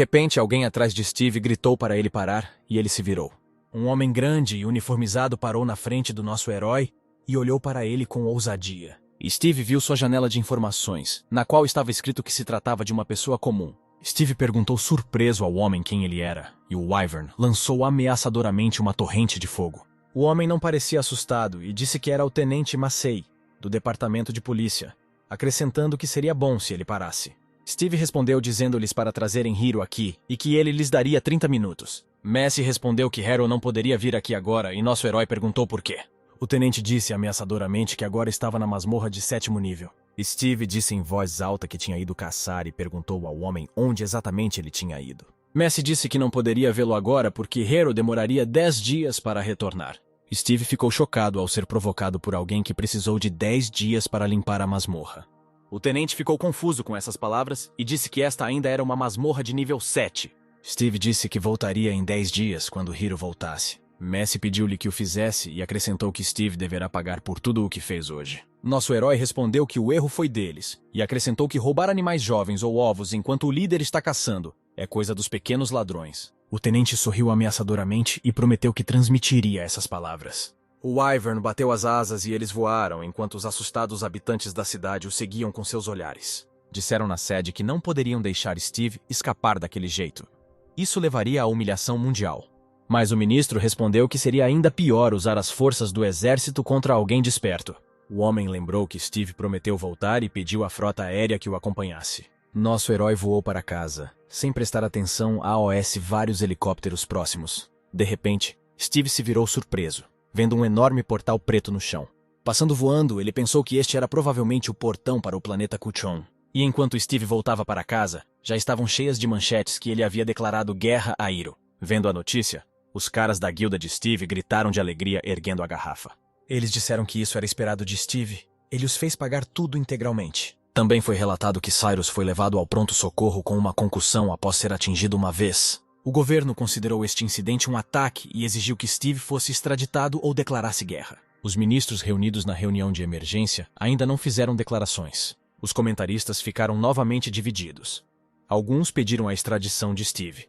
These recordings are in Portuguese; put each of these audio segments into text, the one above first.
De repente, alguém atrás de Steve gritou para ele parar e ele se virou. Um homem grande e uniformizado parou na frente do nosso herói e olhou para ele com ousadia. Steve viu sua janela de informações, na qual estava escrito que se tratava de uma pessoa comum. Steve perguntou surpreso ao homem quem ele era, e o Wyvern lançou ameaçadoramente uma torrente de fogo. O homem não parecia assustado e disse que era o Tenente Massey, do departamento de polícia, acrescentando que seria bom se ele parasse. Steve respondeu dizendo-lhes para trazerem Hiro aqui e que ele lhes daria 30 minutos. Messi respondeu que Hero não poderia vir aqui agora e nosso herói perguntou por quê. O tenente disse ameaçadoramente que agora estava na masmorra de 7º nível. Steve disse em voz alta que tinha ido caçar e perguntou ao homem onde exatamente ele tinha ido. Messi disse que não poderia vê-lo agora porque Hero demoraria 10 dias para retornar. Steve ficou chocado ao ser provocado por alguém que precisou de 10 dias para limpar a masmorra. O tenente ficou confuso com essas palavras e disse que esta ainda era uma masmorra de nível 7. Steve disse que voltaria em 10 dias quando Hiro voltasse. Messi pediu-lhe que o fizesse e acrescentou que Steve deverá pagar por tudo o que fez hoje. Nosso herói respondeu que o erro foi deles e acrescentou que roubar animais jovens ou ovos enquanto o líder está caçando é coisa dos pequenos ladrões. O tenente sorriu ameaçadoramente e prometeu que transmitiria essas palavras. O Wyvern bateu as asas e eles voaram enquanto os assustados habitantes da cidade o seguiam com seus olhares. Disseram na sede que não poderiam deixar Steve escapar daquele jeito. Isso levaria à humilhação mundial. Mas o ministro respondeu que seria ainda pior usar as forças do exército contra alguém desperto. O homem lembrou que Steve prometeu voltar e pediu à frota aérea que o acompanhasse. Nosso herói voou para casa, sem prestar atenção a vários helicópteros próximos. De repente, Steve se virou surpreso, vendo um enorme portal preto no chão. Passando voando, ele pensou que este era provavelmente o portão para o planeta Kuchon. E enquanto Steve voltava para casa, já estavam cheias de manchetes que ele havia declarado guerra a Hiro. Vendo a notícia, os caras da guilda de Steve gritaram de alegria erguendo a garrafa. Eles disseram que isso era esperado de Steve. Ele os fez pagar tudo integralmente. Também foi relatado que Cyrus foi levado ao pronto-socorro com uma concussão após ser atingido uma vez. O governo considerou este incidente um ataque e exigiu que Steve fosse extraditado ou declarasse guerra. Os ministros reunidos na reunião de emergência ainda não fizeram declarações. Os comentaristas ficaram novamente divididos. Alguns pediram a extradição de Steve.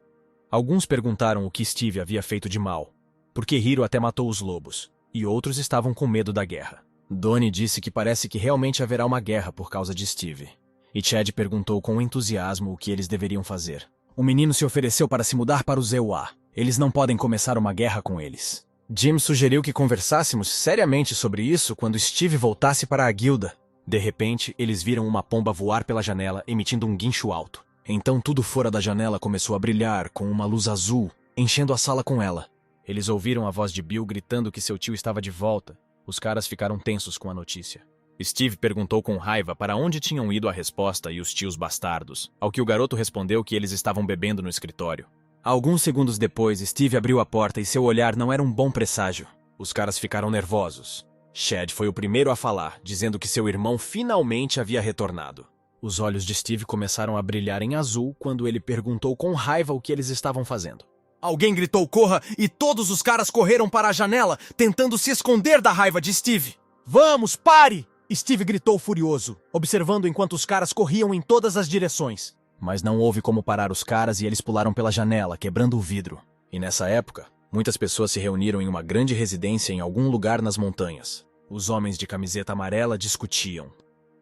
Alguns perguntaram o que Steve havia feito de mal, porque Hiro até matou os lobos, e outros estavam com medo da guerra. Donnie disse que parece que realmente haverá uma guerra por causa de Steve. E Chad perguntou com entusiasmo o que eles deveriam fazer. O menino se ofereceu para se mudar para o ZUA. Eles não podem começar uma guerra com eles. Jim sugeriu que conversássemos seriamente sobre isso quando Steve voltasse para a guilda. De repente, eles viram uma pomba voar pela janela, emitindo um guincho alto. Então tudo fora da janela começou a brilhar com uma luz azul, enchendo a sala com ela. Eles ouviram a voz de Bill gritando que seu tio estava de volta. Os caras ficaram tensos com a notícia. Steve perguntou com raiva para onde tinham ido a resposta e os tios bastardos, ao que o garoto respondeu que eles estavam bebendo no escritório. Alguns segundos depois, Steve abriu a porta e seu olhar não era um bom presságio. Os caras ficaram nervosos. Chad foi o primeiro a falar, dizendo que seu irmão finalmente havia retornado. Os olhos de Steve começaram a brilhar em azul quando ele perguntou com raiva o que eles estavam fazendo. Alguém gritou corra e todos os caras correram para a janela, tentando se esconder da raiva de Steve. Vamos, pare! Steve gritou furioso, observando enquanto os caras corriam em todas as direções. Mas não houve como parar os caras e eles pularam pela janela, quebrando o vidro. E nessa época, muitas pessoas se reuniram em uma grande residência em algum lugar nas montanhas. Os homens de camiseta amarela discutiam.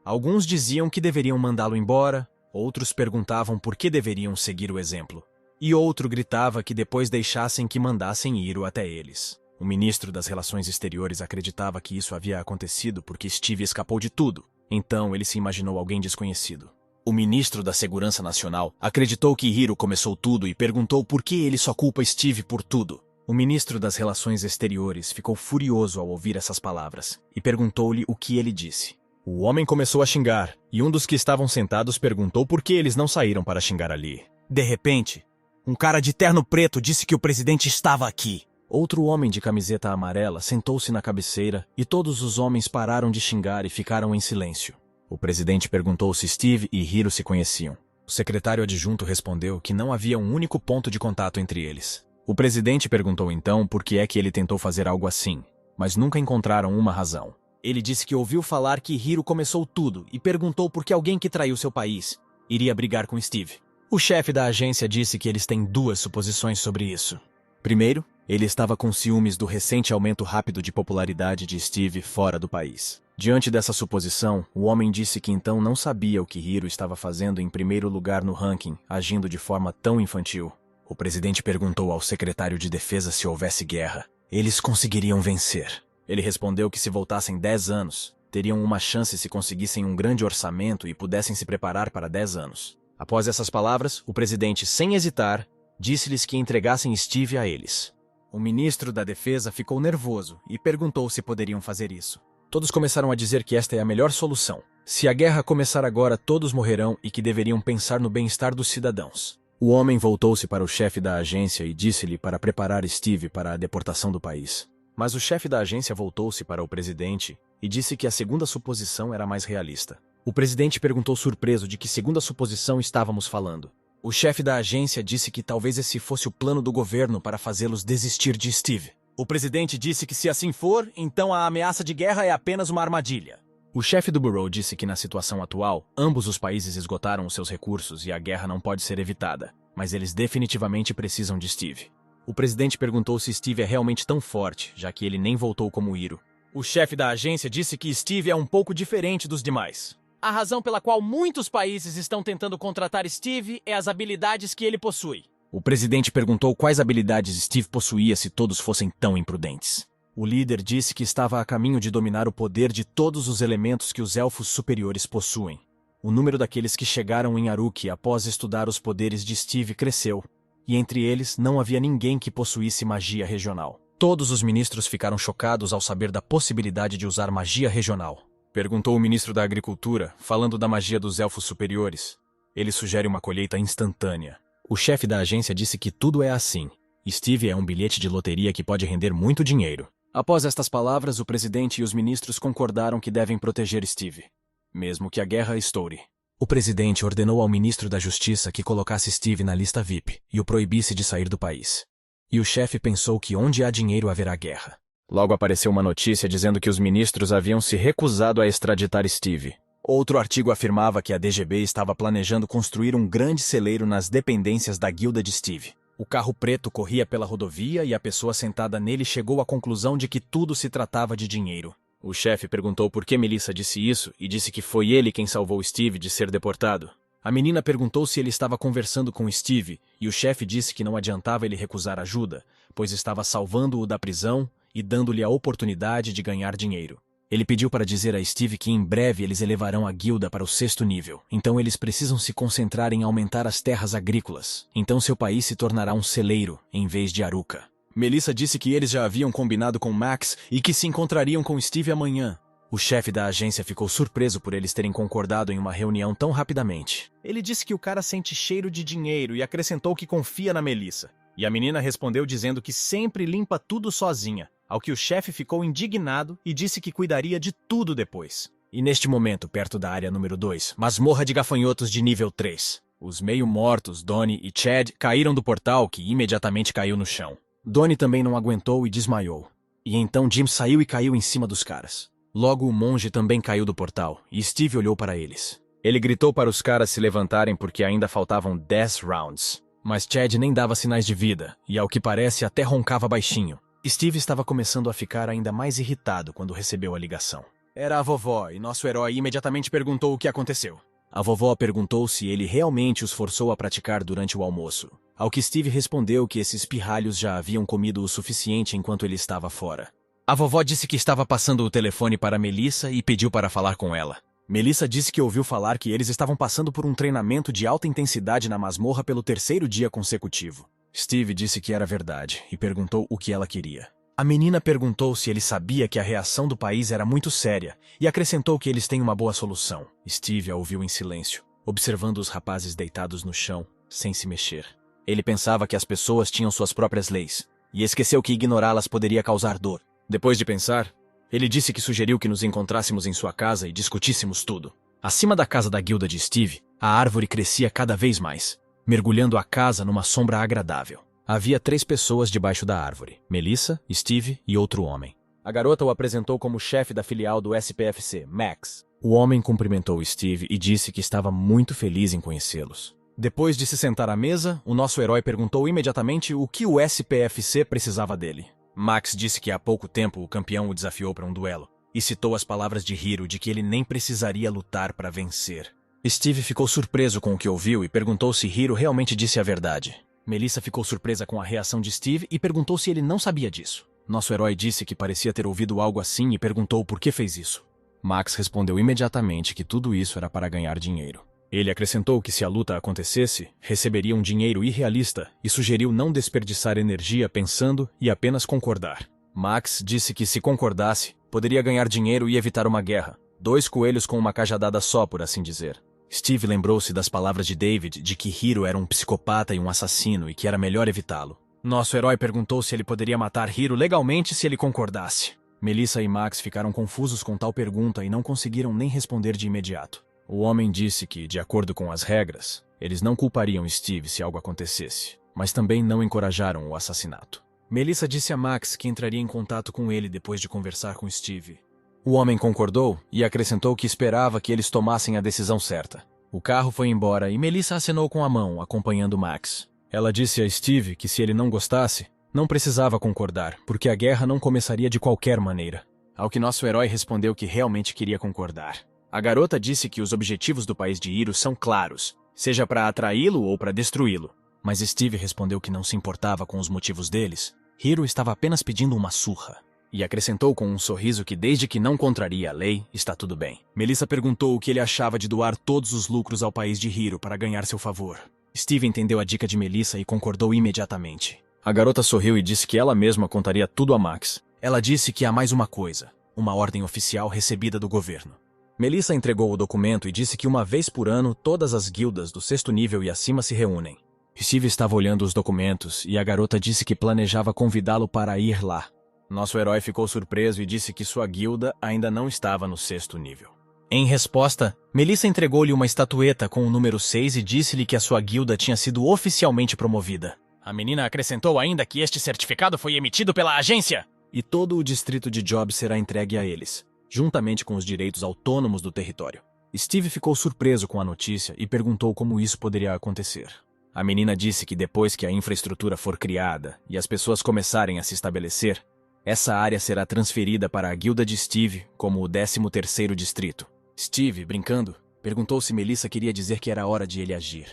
Alguns diziam que deveriam mandá-lo embora, outros perguntavam por que deveriam seguir o exemplo. E outro gritava que depois deixassem que mandassem Hiro até eles. O ministro das Relações Exteriores acreditava que isso havia acontecido porque Steve escapou de tudo. Então ele se imaginou alguém desconhecido. O ministro da Segurança Nacional acreditou que Hiro começou tudo e perguntou por que ele só culpa Steve por tudo. O ministro das Relações Exteriores ficou furioso ao ouvir essas palavras e perguntou-lhe o que ele disse. O homem começou a xingar e um dos que estavam sentados perguntou por que eles não saíram para xingar ali. De repente, um cara de terno preto disse que o presidente estava aqui. Outro homem de camiseta amarela sentou-se na cabeceira e todos os homens pararam de xingar e ficaram em silêncio. O presidente perguntou se Steve e Hiro se conheciam. O secretário adjunto respondeu que não havia um único ponto de contato entre eles. O presidente perguntou então por que é que ele tentou fazer algo assim, mas nunca encontraram uma razão. Ele disse que ouviu falar que Hiro começou tudo e perguntou por que alguém que traiu seu país iria brigar com Steve. O chefe da agência disse que eles têm duas suposições sobre isso. Primeiro, ele estava com ciúmes do recente aumento rápido de popularidade de Steve fora do país. Diante dessa suposição, o homem disse que então não sabia o que Hiro estava fazendo em primeiro lugar no ranking, agindo de forma tão infantil. O presidente perguntou ao secretário de defesa se houvesse guerra. Eles conseguiriam vencer. Ele respondeu que se voltassem 10 anos, teriam uma chance se conseguissem um grande orçamento e pudessem se preparar para 10 anos. Após essas palavras, o presidente, sem hesitar, disse-lhes que entregassem Steve a eles. O ministro da Defesa ficou nervoso e perguntou se poderiam fazer isso. Todos começaram a dizer que esta é a melhor solução. Se a guerra começar agora, todos morrerão e que deveriam pensar no bem-estar dos cidadãos. O homem voltou-se para o chefe da agência e disse-lhe para preparar Steve para a deportação do país. Mas o chefe da agência voltou-se para o presidente e disse que a segunda suposição era mais realista. O presidente perguntou surpreso de que segunda suposição estávamos falando. O chefe da agência disse que talvez esse fosse o plano do governo para fazê-los desistir de Steve. O presidente disse que se assim for, então a ameaça de guerra é apenas uma armadilha. O chefe do Bureau disse que na situação atual, ambos os países esgotaram os seus recursos e a guerra não pode ser evitada, mas eles definitivamente precisam de Steve. O presidente perguntou se Steve é realmente tão forte, já que ele nem voltou como Hiro. O chefe da agência disse que Steve é um pouco diferente dos demais. A razão pela qual muitos países estão tentando contratar Steve é as habilidades que ele possui. O presidente perguntou quais habilidades Steve possuía se todos fossem tão imprudentes. O líder disse que estava a caminho de dominar o poder de todos os elementos que os elfos superiores possuem. O número daqueles que chegaram em Aruki após estudar os poderes de Steve cresceu, e entre eles não havia ninguém que possuísse magia regional. Todos os ministros ficaram chocados ao saber da possibilidade de usar magia regional. Perguntou o ministro da Agricultura, falando da magia dos elfos superiores. Ele sugere uma colheita instantânea. O chefe da agência disse que tudo é assim. Steve é um bilhete de loteria que pode render muito dinheiro. Após estas palavras, o presidente e os ministros concordaram que devem proteger Steve, mesmo que a guerra estoure. O presidente ordenou ao ministro da Justiça que colocasse Steve na lista VIP e o proibisse de sair do país. E o chefe pensou que onde há dinheiro haverá guerra. Logo apareceu uma notícia dizendo que os ministros haviam se recusado a extraditar Steve. Outro artigo afirmava que a DGB estava planejando construir um grande celeiro nas dependências da guilda de Steve. O carro preto corria pela rodovia e a pessoa sentada nele chegou à conclusão de que tudo se tratava de dinheiro. O chefe perguntou por que Melissa disse isso e disse que foi ele quem salvou Steve de ser deportado. A menina perguntou se ele estava conversando com Steve e o chefe disse que não adiantava ele recusar ajuda, pois estava salvando-o da prisão e dando-lhe a oportunidade de ganhar dinheiro. Ele pediu para dizer a Steve que em breve eles elevarão a guilda para o 6º nível. Então eles precisam se concentrar em aumentar as terras agrícolas. Então seu país se tornará um celeiro, em vez de Aruka. Melissa disse que eles já haviam combinado com Max e que se encontrariam com Steve amanhã. O chefe da agência ficou surpreso por eles terem concordado em uma reunião tão rapidamente. Ele disse que o cara sente cheiro de dinheiro e acrescentou que confia na Melissa. E a menina respondeu dizendo que sempre limpa tudo sozinha, ao que o chefe ficou indignado e disse que cuidaria de tudo depois. E neste momento, perto da área número 2, masmorra de gafanhotos de nível 3. Os meio-mortos, Donnie e Chad, caíram do portal, que imediatamente caiu no chão. Donnie também não aguentou e desmaiou. E então Jim saiu e caiu em cima dos caras. Logo o monge também caiu do portal, e Steve olhou para eles. Ele gritou para os caras se levantarem porque ainda faltavam 10 rounds. Mas Chad nem dava sinais de vida, e ao que parece até roncava baixinho. Steve estava começando a ficar ainda mais irritado quando recebeu a ligação. Era a vovó, e nosso herói imediatamente perguntou o que aconteceu. A vovó perguntou se ele realmente os forçou a praticar durante o almoço, ao que Steve respondeu que esses pirralhos já haviam comido o suficiente enquanto ele estava fora. A vovó disse que estava passando o telefone para Melissa e pediu para falar com ela. Melissa disse que ouviu falar que eles estavam passando por um treinamento de alta intensidade na masmorra pelo 3º dia consecutivo. Steve disse que era verdade e perguntou o que ela queria. A menina perguntou se ele sabia que a reação do país era muito séria e acrescentou que eles têm uma boa solução. Steve a ouviu em silêncio, observando os rapazes deitados no chão, sem se mexer. Ele pensava que as pessoas tinham suas próprias leis e esqueceu que ignorá-las poderia causar dor. Depois de pensar, ele disse que sugeriu que nos encontrássemos em sua casa e discutíssemos tudo. Acima da casa da guilda de Steve, a árvore crescia cada vez mais, mergulhando a casa numa sombra agradável. Havia 3 pessoas debaixo da árvore: Melissa, Steve e outro homem. A garota o apresentou como chefe da filial do SPFC, Max. O homem cumprimentou Steve e disse que estava muito feliz em conhecê-los. Depois de se sentar à mesa, o nosso herói perguntou imediatamente o que o SPFC precisava dele. Max disse que há pouco tempo o campeão o desafiou para um duelo, e citou as palavras de Hiro de que ele nem precisaria lutar para vencer. Steve ficou surpreso com o que ouviu e perguntou se Hiro realmente disse a verdade. Melissa ficou surpresa com a reação de Steve e perguntou se ele não sabia disso. Nosso herói disse que parecia ter ouvido algo assim e perguntou por que fez isso. Max respondeu imediatamente que tudo isso era para ganhar dinheiro. Ele acrescentou que se a luta acontecesse, receberia um dinheiro irrealista e sugeriu não desperdiçar energia pensando e apenas concordar. Max disse que se concordasse, poderia ganhar dinheiro e evitar uma guerra. 2 coelhos com uma cajadada só, por assim dizer. Steve lembrou-se das palavras de David de que Hiro era um psicopata e um assassino e que era melhor evitá-lo. Nosso herói perguntou se ele poderia matar Hiro legalmente se ele concordasse. Melissa e Max ficaram confusos com tal pergunta e não conseguiram nem responder de imediato. O homem disse que, de acordo com as regras, eles não culpariam Steve se algo acontecesse, mas também não encorajaram o assassinato. Melissa disse a Max que entraria em contato com ele depois de conversar com Steve. O homem concordou e acrescentou que esperava que eles tomassem a decisão certa. O carro foi embora e Melissa acenou com a mão, acompanhando Max. Ela disse a Steve que se ele não gostasse, não precisava concordar, porque a guerra não começaria de qualquer maneira. Ao que nosso herói respondeu que realmente queria concordar. A garota disse que os objetivos do país de Hiro são claros, seja para atraí-lo ou para destruí-lo. Mas Steve respondeu que não se importava com os motivos deles. Hiro estava apenas pedindo uma surra. E acrescentou com um sorriso que desde que não contraria a lei, está tudo bem. Melissa perguntou o que ele achava de doar todos os lucros ao país de Hiro para ganhar seu favor. Steve entendeu a dica de Melissa e concordou imediatamente. A garota sorriu e disse que ela mesma contaria tudo a Max. Ela disse que há mais uma coisa, uma ordem oficial recebida do governo. Melissa entregou o documento e disse que uma vez por ano todas as guildas do 6º nível e acima se reúnem. Steve estava olhando os documentos e a garota disse que planejava convidá-lo para ir lá. Nosso herói ficou surpreso e disse que sua guilda ainda não estava no 6º nível. Em resposta, Melissa entregou-lhe uma estatueta com o número 6 e disse-lhe que a sua guilda tinha sido oficialmente promovida. A menina acrescentou ainda que este certificado foi emitido pela agência e todo o distrito de Job será entregue a eles, juntamente com os direitos autônomos do território. Steve ficou surpreso com a notícia e perguntou como isso poderia acontecer. A menina disse que depois que a infraestrutura for criada e as pessoas começarem a se estabelecer, essa área será transferida para a guilda de Steve como o 13º distrito. Steve, brincando, perguntou se Melissa queria dizer que era hora de ele agir.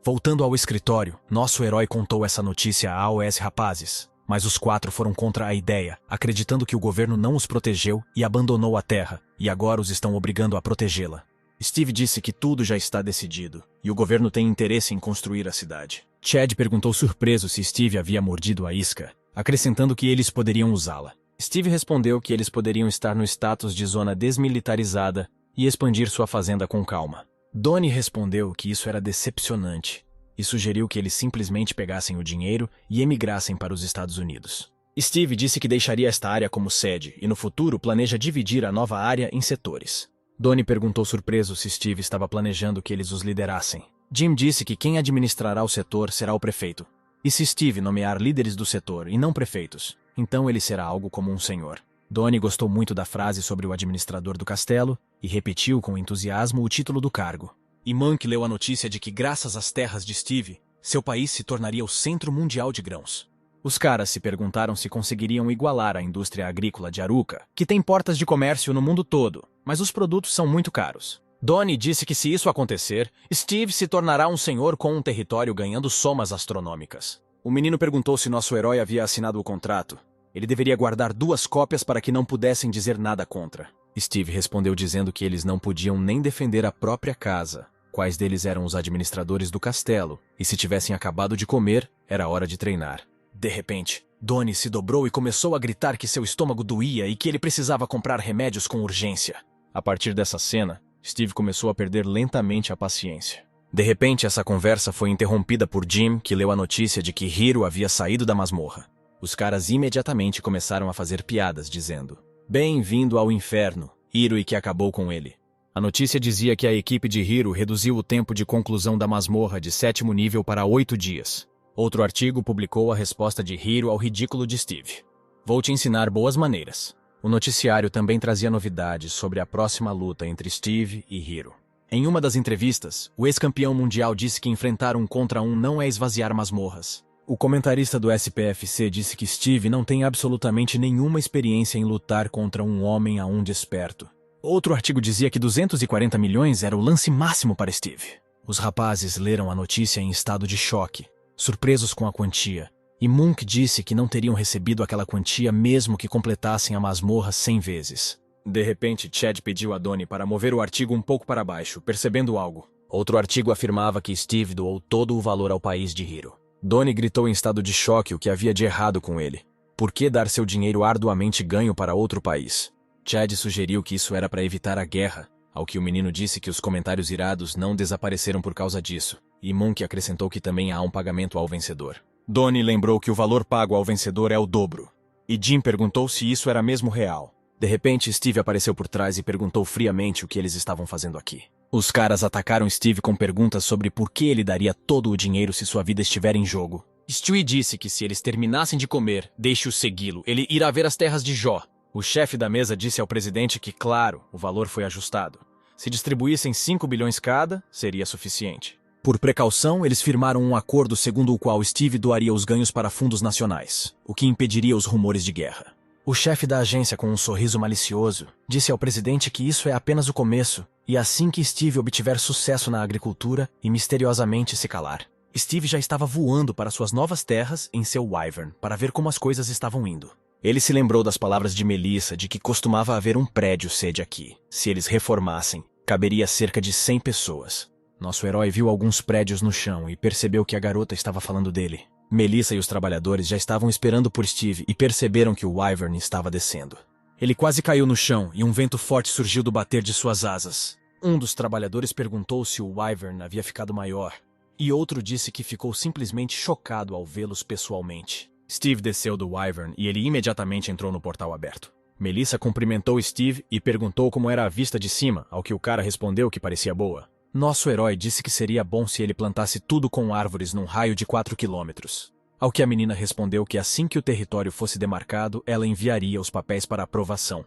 Voltando ao escritório, nosso herói contou essa notícia aos rapazes, mas os 4 foram contra a ideia, acreditando que o governo não os protegeu e abandonou a terra, e agora os estão obrigando a protegê-la. Steve disse que tudo já está decidido, e o governo tem interesse em construir a cidade. Chad perguntou surpreso se Steve havia mordido a isca, acrescentando que eles poderiam usá-la. Steve respondeu que eles poderiam estar no status de zona desmilitarizada e expandir sua fazenda com calma. Donnie respondeu que isso era decepcionante e sugeriu que eles simplesmente pegassem o dinheiro e emigrassem para os Estados Unidos. Steve disse que deixaria esta área como sede e no futuro planeja dividir a nova área em setores. Donnie perguntou surpreso se Steve estava planejando que eles os liderassem. Jim disse que quem administrará o setor será o prefeito. E se Steve nomear líderes do setor e não prefeitos, então ele será algo como um senhor. Donnie gostou muito da frase sobre o administrador do castelo e repetiu com entusiasmo o título do cargo. E Monk leu a notícia de que, graças às terras de Steve, seu país se tornaria o centro mundial de grãos. Os caras se perguntaram se conseguiriam igualar a indústria agrícola de Aruka, que tem portas de comércio no mundo todo, mas os produtos são muito caros. Donnie disse que se isso acontecer, Steve se tornará um senhor com um território ganhando somas astronômicas. O menino perguntou se nosso herói havia assinado o contrato. Ele deveria guardar 2 cópias para que não pudessem dizer nada contra. Steve respondeu dizendo que eles não podiam nem defender a própria casa, quais deles eram os administradores do castelo, e se tivessem acabado de comer, era hora de treinar. De repente, Donnie se dobrou e começou a gritar que seu estômago doía e que ele precisava comprar remédios com urgência. A partir dessa cena, Steve começou a perder lentamente a paciência. De repente, essa conversa foi interrompida por Jim, que leu a notícia de que Hiro havia saído da masmorra. Os caras imediatamente começaram a fazer piadas, dizendo: "Bem-vindo ao inferno, Hiro, e que acabou com ele." A notícia dizia que a equipe de Hiro reduziu o tempo de conclusão da masmorra de 7º nível para 8 dias. Outro artigo publicou a resposta de Hiro ao ridículo de Steve. "Vou te ensinar boas maneiras." O noticiário também trazia novidades sobre a próxima luta entre Steve e Hiro. Em uma das entrevistas, o ex-campeão mundial disse que enfrentar um contra um não é esvaziar masmorras. O comentarista do SPFC disse que Steve não tem absolutamente nenhuma experiência em lutar contra um homem a um desperto. Outro artigo dizia que 240 milhões era o lance máximo para Steve. Os rapazes leram a notícia em estado de choque, surpresos com a quantia, e Monk disse que não teriam recebido aquela quantia mesmo que completassem a masmorra 100 vezes. De repente, Chad pediu a Donnie para mover o artigo um pouco para baixo, percebendo algo. Outro artigo afirmava que Steve doou todo o valor ao país de Hiro. Donnie gritou em estado de choque o que havia de errado com ele. Por que dar seu dinheiro arduamente ganho para outro país? Chad sugeriu que isso era para evitar a guerra, ao que o menino disse que os comentários irados não desapareceram por causa disso, e Monk acrescentou que também há um pagamento ao vencedor. Donnie lembrou que o valor pago ao vencedor é o dobro, e Jim perguntou se isso era mesmo real. De repente, Steve apareceu por trás e perguntou friamente o que eles estavam fazendo aqui. Os caras atacaram Steve com perguntas sobre por que ele daria todo o dinheiro se sua vida estiver em jogo. Stewie disse que se eles terminassem de comer, deixe-o segui-lo, ele irá ver as terras de Jó. O chefe da mesa disse ao presidente que, claro, o valor foi ajustado. Se distribuíssem 5 bilhões cada, seria suficiente. Por precaução, eles firmaram um acordo segundo o qual Steve doaria os ganhos para fundos nacionais, o que impediria os rumores de guerra. O chefe da agência, com um sorriso malicioso, disse ao presidente que isso é apenas o começo, e assim que Steve obtiver sucesso na agricultura e misteriosamente se calar. Steve já estava voando para suas novas terras em seu Wyvern para ver como as coisas estavam indo. Ele se lembrou das palavras de Melissa de que costumava haver um prédio sede aqui. Se eles reformassem, caberia cerca de 100 pessoas. Nosso herói viu alguns prédios no chão e percebeu que a garota estava falando dele. Melissa e os trabalhadores já estavam esperando por Steve e perceberam que o Wyvern estava descendo. Ele quase caiu no chão e um vento forte surgiu do bater de suas asas. Um dos trabalhadores perguntou se o Wyvern havia ficado maior, e outro disse que ficou simplesmente chocado ao vê-los pessoalmente. Steve desceu do Wyvern e ele imediatamente entrou no portal aberto. Melissa cumprimentou Steve e perguntou como era a vista de cima, ao que o cara respondeu que parecia boa. Nosso herói disse que seria bom se ele plantasse tudo com árvores num raio de 4 quilômetros. Ao que a menina respondeu que assim que o território fosse demarcado, ela enviaria os papéis para aprovação.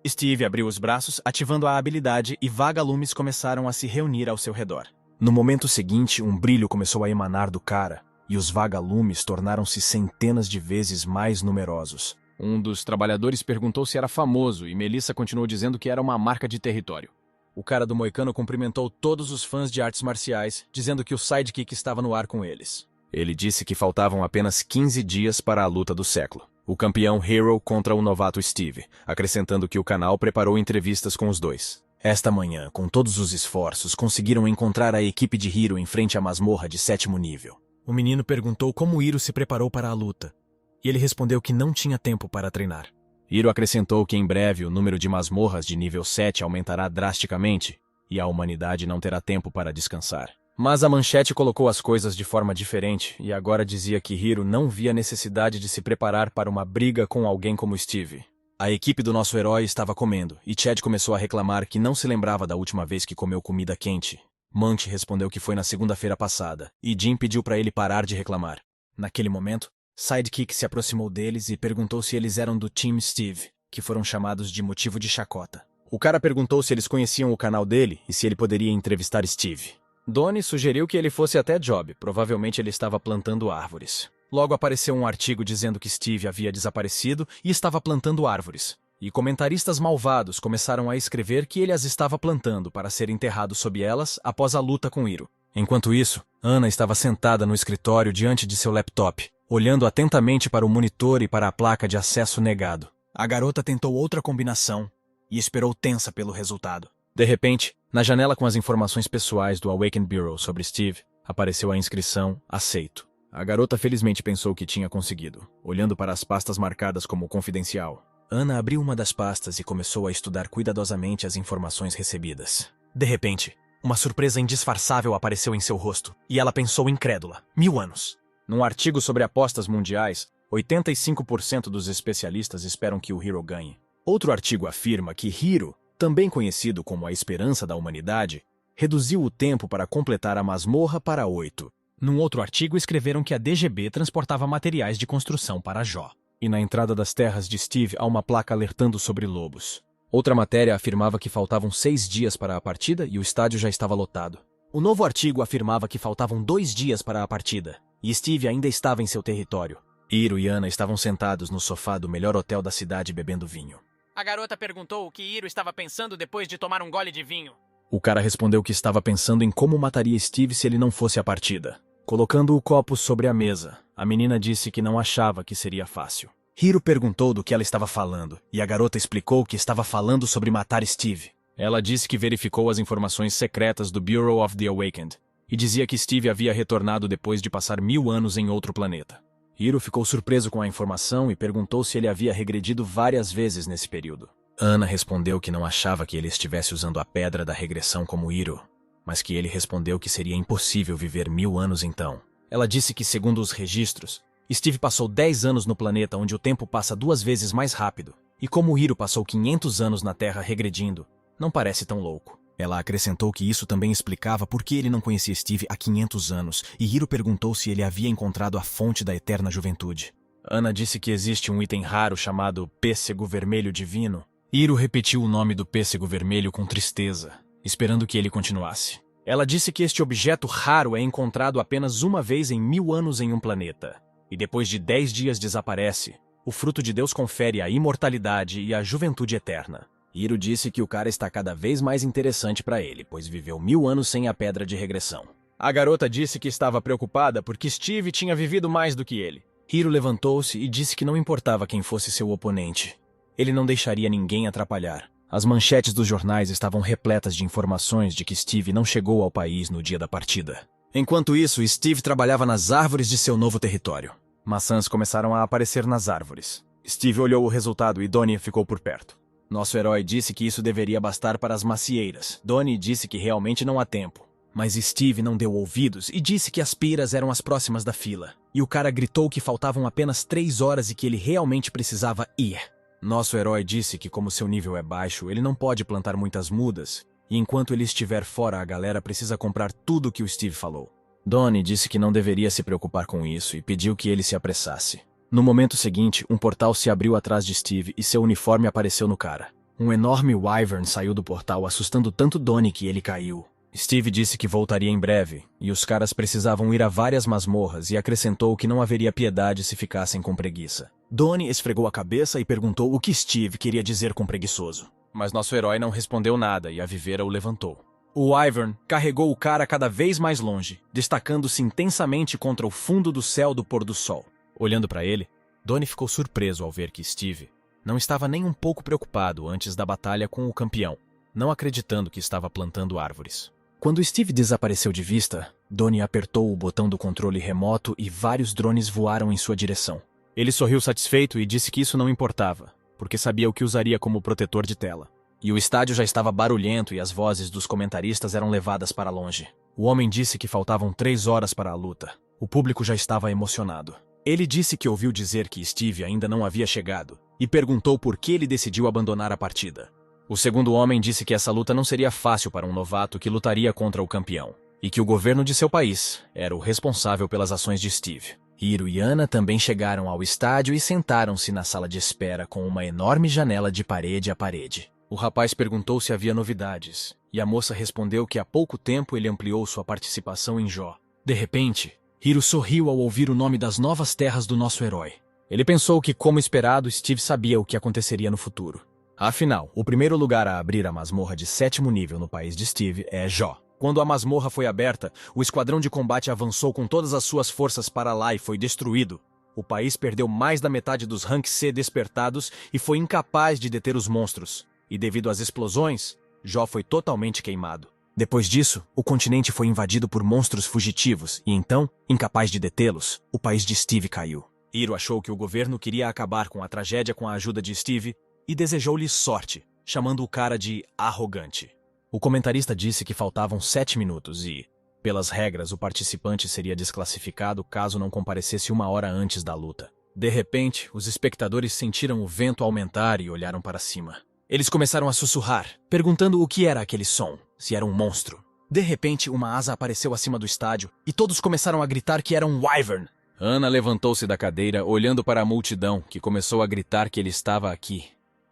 Steve abriu os braços, ativando a habilidade, e vagalumes começaram a se reunir ao seu redor. No momento seguinte, um brilho começou a emanar do cara, e os vagalumes tornaram-se centenas de vezes mais numerosos. Um dos trabalhadores perguntou se era famoso, e Melissa continuou dizendo que era uma marca de território. O cara do moicano cumprimentou todos os fãs de artes marciais, dizendo que o sidekick estava no ar com eles. Ele disse que faltavam apenas 15 dias para a luta do século. O campeão Hero contra o novato Steve, acrescentando que o canal preparou entrevistas com os dois. Esta manhã, com todos os esforços, conseguiram encontrar a equipe de Hiro em frente à masmorra de 7º nível. O menino perguntou como Hiro se preparou para a luta, e ele respondeu que não tinha tempo para treinar. Hiro acrescentou que em breve o número de masmorras de nível 7 aumentará drasticamente, e a humanidade não terá tempo para descansar. Mas a manchete colocou as coisas de forma diferente, e agora dizia que Hiro não via necessidade de se preparar para uma briga com alguém como Steve. A equipe do nosso herói estava comendo, e Chad começou a reclamar que não se lembrava da última vez que comeu comida quente. Monty respondeu que foi na segunda-feira passada, e Jim pediu para ele parar de reclamar. Naquele momento, Sidekick se aproximou deles e perguntou se eles eram do Team Steve, que foram chamados de motivo de chacota. O cara perguntou se eles conheciam o canal dele e se ele poderia entrevistar Steve. Donnie sugeriu que ele fosse até Job, provavelmente ele estava plantando árvores. Logo apareceu um artigo dizendo que Steve havia desaparecido e estava plantando árvores. E comentaristas malvados começaram a escrever que ele as estava plantando para ser enterrado sob elas após a luta com Hiro. Enquanto isso, Anna estava sentada no escritório diante de seu laptop, olhando atentamente para o monitor e para a placa de acesso negado. A garota tentou outra combinação e esperou tensa pelo resultado. De repente, na janela com as informações pessoais do Awakened Bureau sobre Steve, apareceu a inscrição "Aceito". A garota felizmente pensou que tinha conseguido, olhando para as pastas marcadas como confidencial. Anna abriu uma das pastas e começou a estudar cuidadosamente as informações recebidas. De repente, uma surpresa indisfarçável apareceu em seu rosto, e ela pensou incrédula. 1000 anos. Num artigo sobre apostas mundiais, 85% dos especialistas esperam que o Hiro ganhe. Outro artigo afirma que Hiro, também conhecido como a esperança da humanidade, reduziu o tempo para completar a masmorra para 8. Num outro artigo escreveram que a DGB transportava materiais de construção para Jó. E na entrada das terras de Steve há uma placa alertando sobre lobos. Outra matéria afirmava que faltavam 6 dias para a partida e o estádio já estava lotado. O novo artigo afirmava que faltavam 2 dias para a partida e Steve ainda estava em seu território. Hiro e Ana estavam sentados no sofá do melhor hotel da cidade bebendo vinho. A garota perguntou o que Hiro estava pensando depois de tomar um gole de vinho. O cara respondeu que estava pensando em como mataria Steve se ele não fosse à partida. Colocando o copo sobre a mesa, a menina disse que não achava que seria fácil. Hiro perguntou do que ela estava falando, e a garota explicou que estava falando sobre matar Steve. Ela disse que verificou as informações secretas do Bureau of the Awakened, e dizia que Steve havia retornado depois de passar 1000 anos em outro planeta. Hiro ficou surpreso com a informação e perguntou se ele havia regredido várias vezes nesse período. Ana respondeu que não achava que ele estivesse usando a pedra da regressão como Hiro, mas que ele respondeu que seria impossível viver 1000 anos então. Ela disse que, segundo os registros, Steve passou 10 anos no planeta onde o tempo passa 2 vezes mais rápido, e como Hiro passou 500 anos na Terra regredindo, não parece tão louco. Ela acrescentou que isso também explicava por que ele não conhecia Steve há 500 anos, e Hiro perguntou se ele havia encontrado a fonte da eterna juventude. Ana disse que existe um item raro chamado pêssego vermelho divino. Hiro repetiu o nome do pêssego vermelho com tristeza, esperando que ele continuasse. Ela disse que este objeto raro é encontrado apenas uma vez em 1000 anos em um planeta, e depois de 10 dias desaparece. O fruto de Deus confere a imortalidade e a juventude eterna. Hiro disse que o cara está cada vez mais interessante para ele, pois viveu 1000 anos sem a pedra de regressão. A garota disse que estava preocupada porque Steve tinha vivido mais do que ele. Hiro levantou-se e disse que não importava quem fosse seu oponente. Ele não deixaria ninguém atrapalhar. As manchetes dos jornais estavam repletas de informações de que Steve não chegou ao país no dia da partida. Enquanto isso, Steve trabalhava nas árvores de seu novo território. Maçãs começaram a aparecer nas árvores. Steve olhou o resultado e Donnie ficou por perto. Nosso herói disse que isso deveria bastar para as macieiras. Donnie disse que realmente não há tempo. Mas Steve não deu ouvidos e disse que as piras eram as próximas da fila. E o cara gritou que faltavam apenas 3 horas e que ele realmente precisava ir. Nosso herói disse que como seu nível é baixo, ele não pode plantar muitas mudas. E enquanto ele estiver fora, a galera precisa comprar tudo o que o Steve falou. Donnie disse que não deveria se preocupar com isso e pediu que ele se apressasse. No momento seguinte, um portal se abriu atrás de Steve e seu uniforme apareceu no cara. Um enorme wyvern saiu do portal, assustando tanto Donnie que ele caiu. Steve disse que voltaria em breve, e os caras precisavam ir a várias masmorras e acrescentou que não haveria piedade se ficassem com preguiça. Donnie esfregou a cabeça e perguntou o que Steve queria dizer com preguiçoso. Mas nosso herói não respondeu nada e a viveira o levantou. O wyvern carregou o cara cada vez mais longe, destacando-se intensamente contra o fundo do céu do pôr do sol. Olhando para ele, Donnie ficou surpreso ao ver que Steve não estava nem um pouco preocupado antes da batalha com o campeão, não acreditando que estava plantando árvores. Quando Steve desapareceu de vista, Donnie apertou o botão do controle remoto e vários drones voaram em sua direção. Ele sorriu satisfeito e disse que isso não importava, porque sabia o que usaria como protetor de tela. E o estádio já estava barulhento e as vozes dos comentaristas eram levadas para longe. O homem disse que faltavam 3 horas para a luta. O público já estava emocionado. Ele disse que ouviu dizer que Steve ainda não havia chegado e perguntou por que ele decidiu abandonar a partida. O segundo homem disse que essa luta não seria fácil para um novato que lutaria contra o campeão e que o governo de seu país era o responsável pelas ações de Steve. Hiro e Ana também chegaram ao estádio e sentaram-se na sala de espera com uma enorme janela de parede a parede. O rapaz perguntou se havia novidades e a moça respondeu que há pouco tempo ele ampliou sua participação em Jó. De repente, Hiro sorriu ao ouvir o nome das novas terras do nosso herói. Ele pensou que, como esperado, Steve sabia o que aconteceria no futuro. Afinal, o primeiro lugar a abrir a masmorra de 7º nível no país de Steve é Jó. Quando a masmorra foi aberta, o esquadrão de combate avançou com todas as suas forças para lá e foi destruído. O país perdeu mais da metade dos Rank C despertados e foi incapaz de deter os monstros. E devido às explosões, Jó foi totalmente queimado. Depois disso, o continente foi invadido por monstros fugitivos e então, incapaz de detê-los, o país de Steve caiu. Hiro achou que o governo queria acabar com a tragédia com a ajuda de Steve e desejou-lhe sorte, chamando o cara de arrogante. O comentarista disse que faltavam 7 minutos e, pelas regras, o participante seria desclassificado caso não comparecesse 1 hora antes da luta. De repente, os espectadores sentiram o vento aumentar e olharam para cima. Eles começaram a sussurrar, perguntando o que era aquele som, se era um monstro. De repente, uma asa apareceu acima do estádio e todos começaram a gritar que era um wyvern. Ana levantou-se da cadeira, olhando para a multidão, que começou a gritar que ele estava aqui.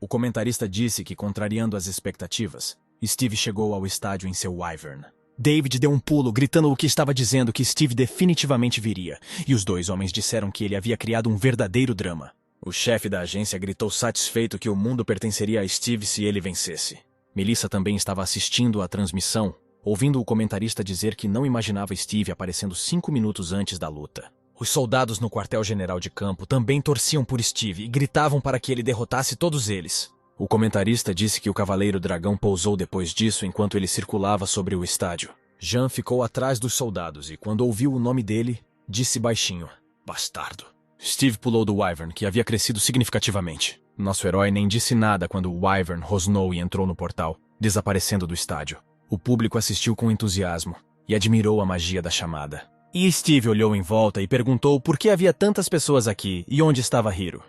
O comentarista disse que, contrariando as expectativas, Steve chegou ao estádio em seu Wyvern. David deu um pulo, gritando o que estava dizendo que Steve definitivamente viria, e os dois homens disseram que ele havia criado um verdadeiro drama. O chefe da agência gritou satisfeito que o mundo pertenceria a Steve se ele vencesse. Melissa também estava assistindo à transmissão, ouvindo o comentarista dizer que não imaginava Steve aparecendo 5 minutos antes da luta. Os soldados no quartel-general de campo também torciam por Steve e gritavam para que ele derrotasse todos eles. O comentarista disse que o Cavaleiro Dragão pousou depois disso enquanto ele circulava sobre o estádio. Jean ficou atrás dos soldados e, quando ouviu o nome dele, disse baixinho: "Bastardo." Steve pulou do Wyvern, que havia crescido significativamente. Nosso herói nem disse nada quando o Wyvern rosnou e entrou no portal, desaparecendo do estádio. O público assistiu com entusiasmo e admirou a magia da chamada. E Steve olhou em volta e perguntou por que havia tantas pessoas aqui e onde estava Hiro.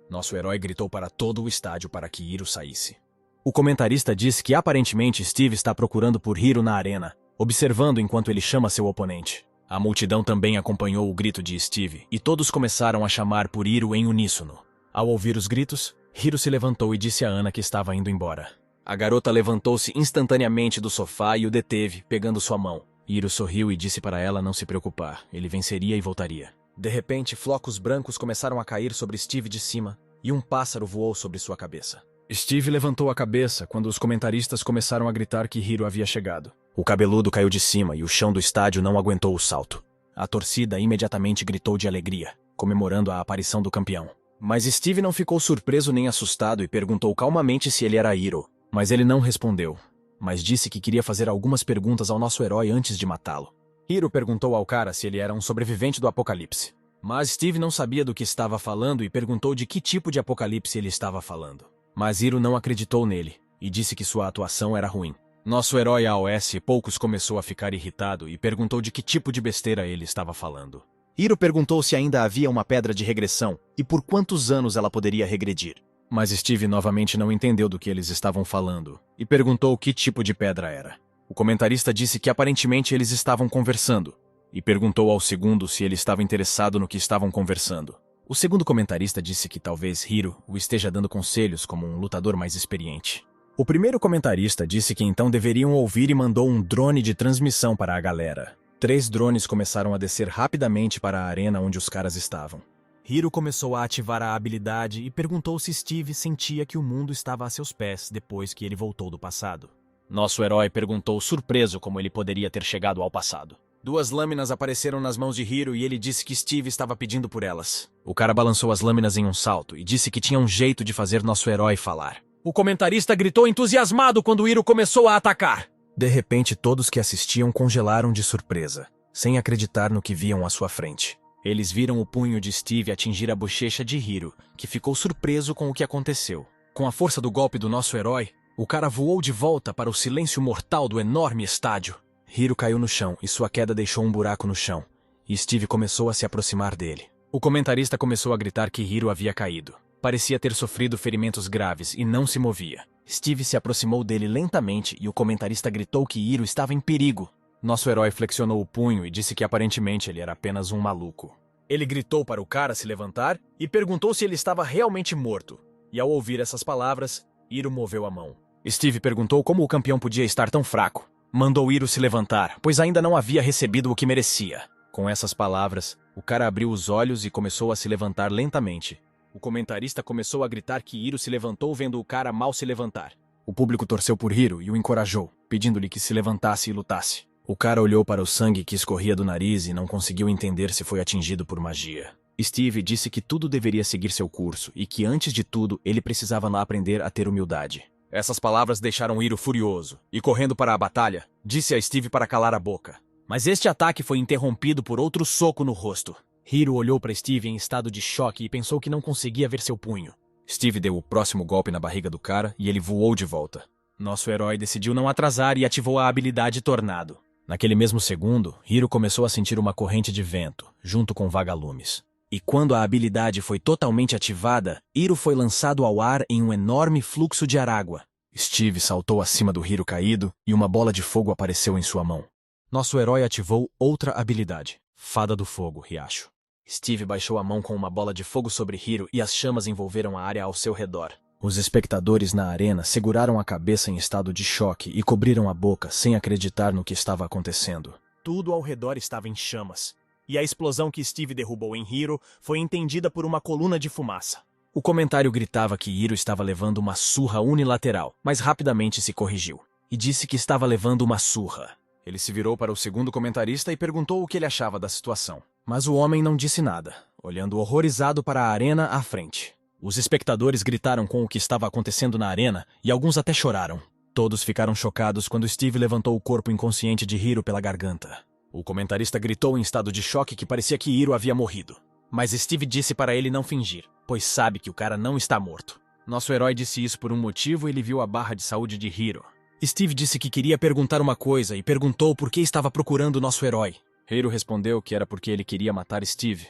Nosso herói gritou para todo o estádio para que Hiro saísse. O comentarista disse que aparentemente Steve está procurando por Hiro na arena, observando enquanto ele chama seu oponente. A multidão também acompanhou o grito de Steve e todos começaram a chamar por Hiro em uníssono. Ao ouvir os gritos, Hiro se levantou e disse a Ana que estava indo embora. A garota levantou-se instantaneamente do sofá e o deteve, pegando sua mão. Hiro sorriu e disse para ela não se preocupar, ele venceria e voltaria. De repente, flocos brancos começaram a cair sobre Steve de cima e um pássaro voou sobre sua cabeça. Steve levantou a cabeça quando os comentaristas começaram a gritar que Hiro havia chegado. O cabeludo caiu de cima e o chão do estádio não aguentou o salto. A torcida imediatamente gritou de alegria, comemorando a aparição do campeão. Mas Steve não ficou surpreso nem assustado e perguntou calmamente se ele era Hiro. Mas ele não respondeu, mas disse que queria fazer algumas perguntas ao nosso herói antes de matá-lo. Hiro perguntou ao cara se ele era um sobrevivente do apocalipse. Mas Steve não sabia do que estava falando e perguntou de que tipo de apocalipse ele estava falando. Mas Hiro não acreditou nele e disse que sua atuação era ruim. Nosso herói AOS poucos começou a ficar irritado e perguntou de que tipo de besteira ele estava falando. Hiro perguntou se ainda havia uma pedra de regressão e por quantos anos ela poderia regredir. Mas Steve novamente não entendeu do que eles estavam falando e perguntou que tipo de pedra era. O comentarista disse que aparentemente eles estavam conversando e perguntou ao segundo se ele estava interessado no que estavam conversando. O segundo comentarista disse que talvez Hiro o esteja dando conselhos como um lutador mais experiente. O primeiro comentarista disse que então deveriam ouvir e mandou um drone de transmissão para a galera. 3 drones começaram a descer rapidamente para a arena onde os caras estavam. Hiro começou a ativar a habilidade e perguntou se Steve sentia que o mundo estava a seus pés depois que ele voltou do passado. Nosso herói perguntou surpreso como ele poderia ter chegado ao passado. 2 lâminas apareceram nas mãos de Hiro e ele disse que Steve estava pedindo por elas. O cara balançou as lâminas em um salto e disse que tinha um jeito de fazer nosso herói falar. O comentarista gritou entusiasmado quando Hiro começou a atacar. De repente, todos que assistiam congelaram de surpresa, sem acreditar no que viam à sua frente. Eles viram o punho de Steve atingir a bochecha de Hiro, que ficou surpreso com o que aconteceu. Com a força do golpe do nosso herói, o cara voou de volta para o silêncio mortal do enorme estádio. Hiro caiu no chão e sua queda deixou um buraco no chão, e Steve começou a se aproximar dele. O comentarista começou a gritar que Hiro havia caído. Parecia ter sofrido ferimentos graves e não se movia. Steve se aproximou dele lentamente e o comentarista gritou que Hiro estava em perigo. Nosso herói flexionou o punho e disse que aparentemente ele era apenas um maluco. Ele gritou para o cara se levantar e perguntou se ele estava realmente morto. E ao ouvir essas palavras, Hiro moveu a mão. Steve perguntou como o campeão podia estar tão fraco. Mandou Hiro se levantar, pois ainda não havia recebido o que merecia. Com essas palavras, o cara abriu os olhos e começou a se levantar lentamente. O comentarista começou a gritar que Hiro se levantou vendo o cara mal se levantar. O público torceu por Hiro e o encorajou, pedindo-lhe que se levantasse e lutasse. O cara olhou para o sangue que escorria do nariz e não conseguiu entender se foi atingido por magia. Steve disse que tudo deveria seguir seu curso e que, antes de tudo, ele precisava lá aprender a ter humildade. Essas palavras deixaram Hiro furioso e, correndo para a batalha, disse a Steve para calar a boca. Mas este ataque foi interrompido por outro soco no rosto. Hiro olhou para Steve em estado de choque e pensou que não conseguia ver seu punho. Steve deu o próximo golpe na barriga do cara e ele voou de volta. Nosso herói decidiu não atrasar e ativou a habilidade Tornado. Naquele mesmo segundo, Hiro começou a sentir uma corrente de vento, junto com vagalumes. E quando a habilidade foi totalmente ativada, Hiro foi lançado ao ar em um enorme fluxo de arágua. Steve saltou acima do Hiro caído e uma bola de fogo apareceu em sua mão. Nosso herói ativou outra habilidade, Fada do Fogo, Riacho. Steve baixou a mão com uma bola de fogo sobre Hiro e as chamas envolveram a área ao seu redor. Os espectadores na arena seguraram a cabeça em estado de choque e cobriram a boca sem acreditar no que estava acontecendo. Tudo ao redor estava em chamas, e a explosão que Steve derrubou em Hiro foi entendida por uma coluna de fumaça. O comentário gritava que Hiro estava levando uma surra unilateral, mas rapidamente se corrigiu, e disse que estava levando uma surra. Ele se virou para o segundo comentarista e perguntou o que ele achava da situação. Mas o homem não disse nada, olhando horrorizado para a arena à frente. Os espectadores gritaram com o que estava acontecendo na arena e alguns até choraram. Todos ficaram chocados quando Steve levantou o corpo inconsciente de Hiro pela garganta. O comentarista gritou em estado de choque que parecia que Hiro havia morrido. Mas Steve disse para ele não fingir, pois sabe que o cara não está morto. Nosso herói disse isso por um motivo e ele viu a barra de saúde de Hiro. Steve disse que queria perguntar uma coisa e perguntou por que estava procurando nosso herói. Hiro respondeu que era porque ele queria matar Steve,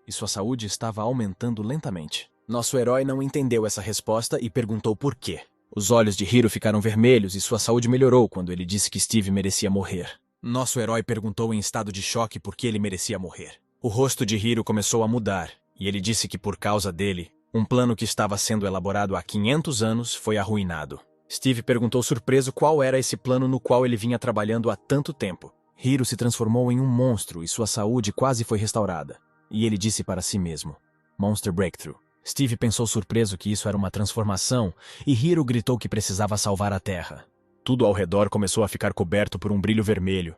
e sua saúde estava aumentando lentamente. Nosso herói não entendeu essa resposta e perguntou por quê. Os olhos de Hiro ficaram vermelhos e sua saúde melhorou quando ele disse que Steve merecia morrer. Nosso herói perguntou em estado de choque por que ele merecia morrer. O rosto de Hiro começou a mudar, e ele disse que por causa dele, um plano que estava sendo elaborado há 500 anos foi arruinado. Steve perguntou surpreso qual era esse plano no qual ele vinha trabalhando há tanto tempo. Hiro se transformou em um monstro e sua saúde quase foi restaurada. E ele disse para si mesmo, Monster Breakthrough. Steve pensou surpreso que isso era uma transformação, e Hiro gritou que precisava salvar a Terra. Tudo ao redor começou a ficar coberto por um brilho vermelho.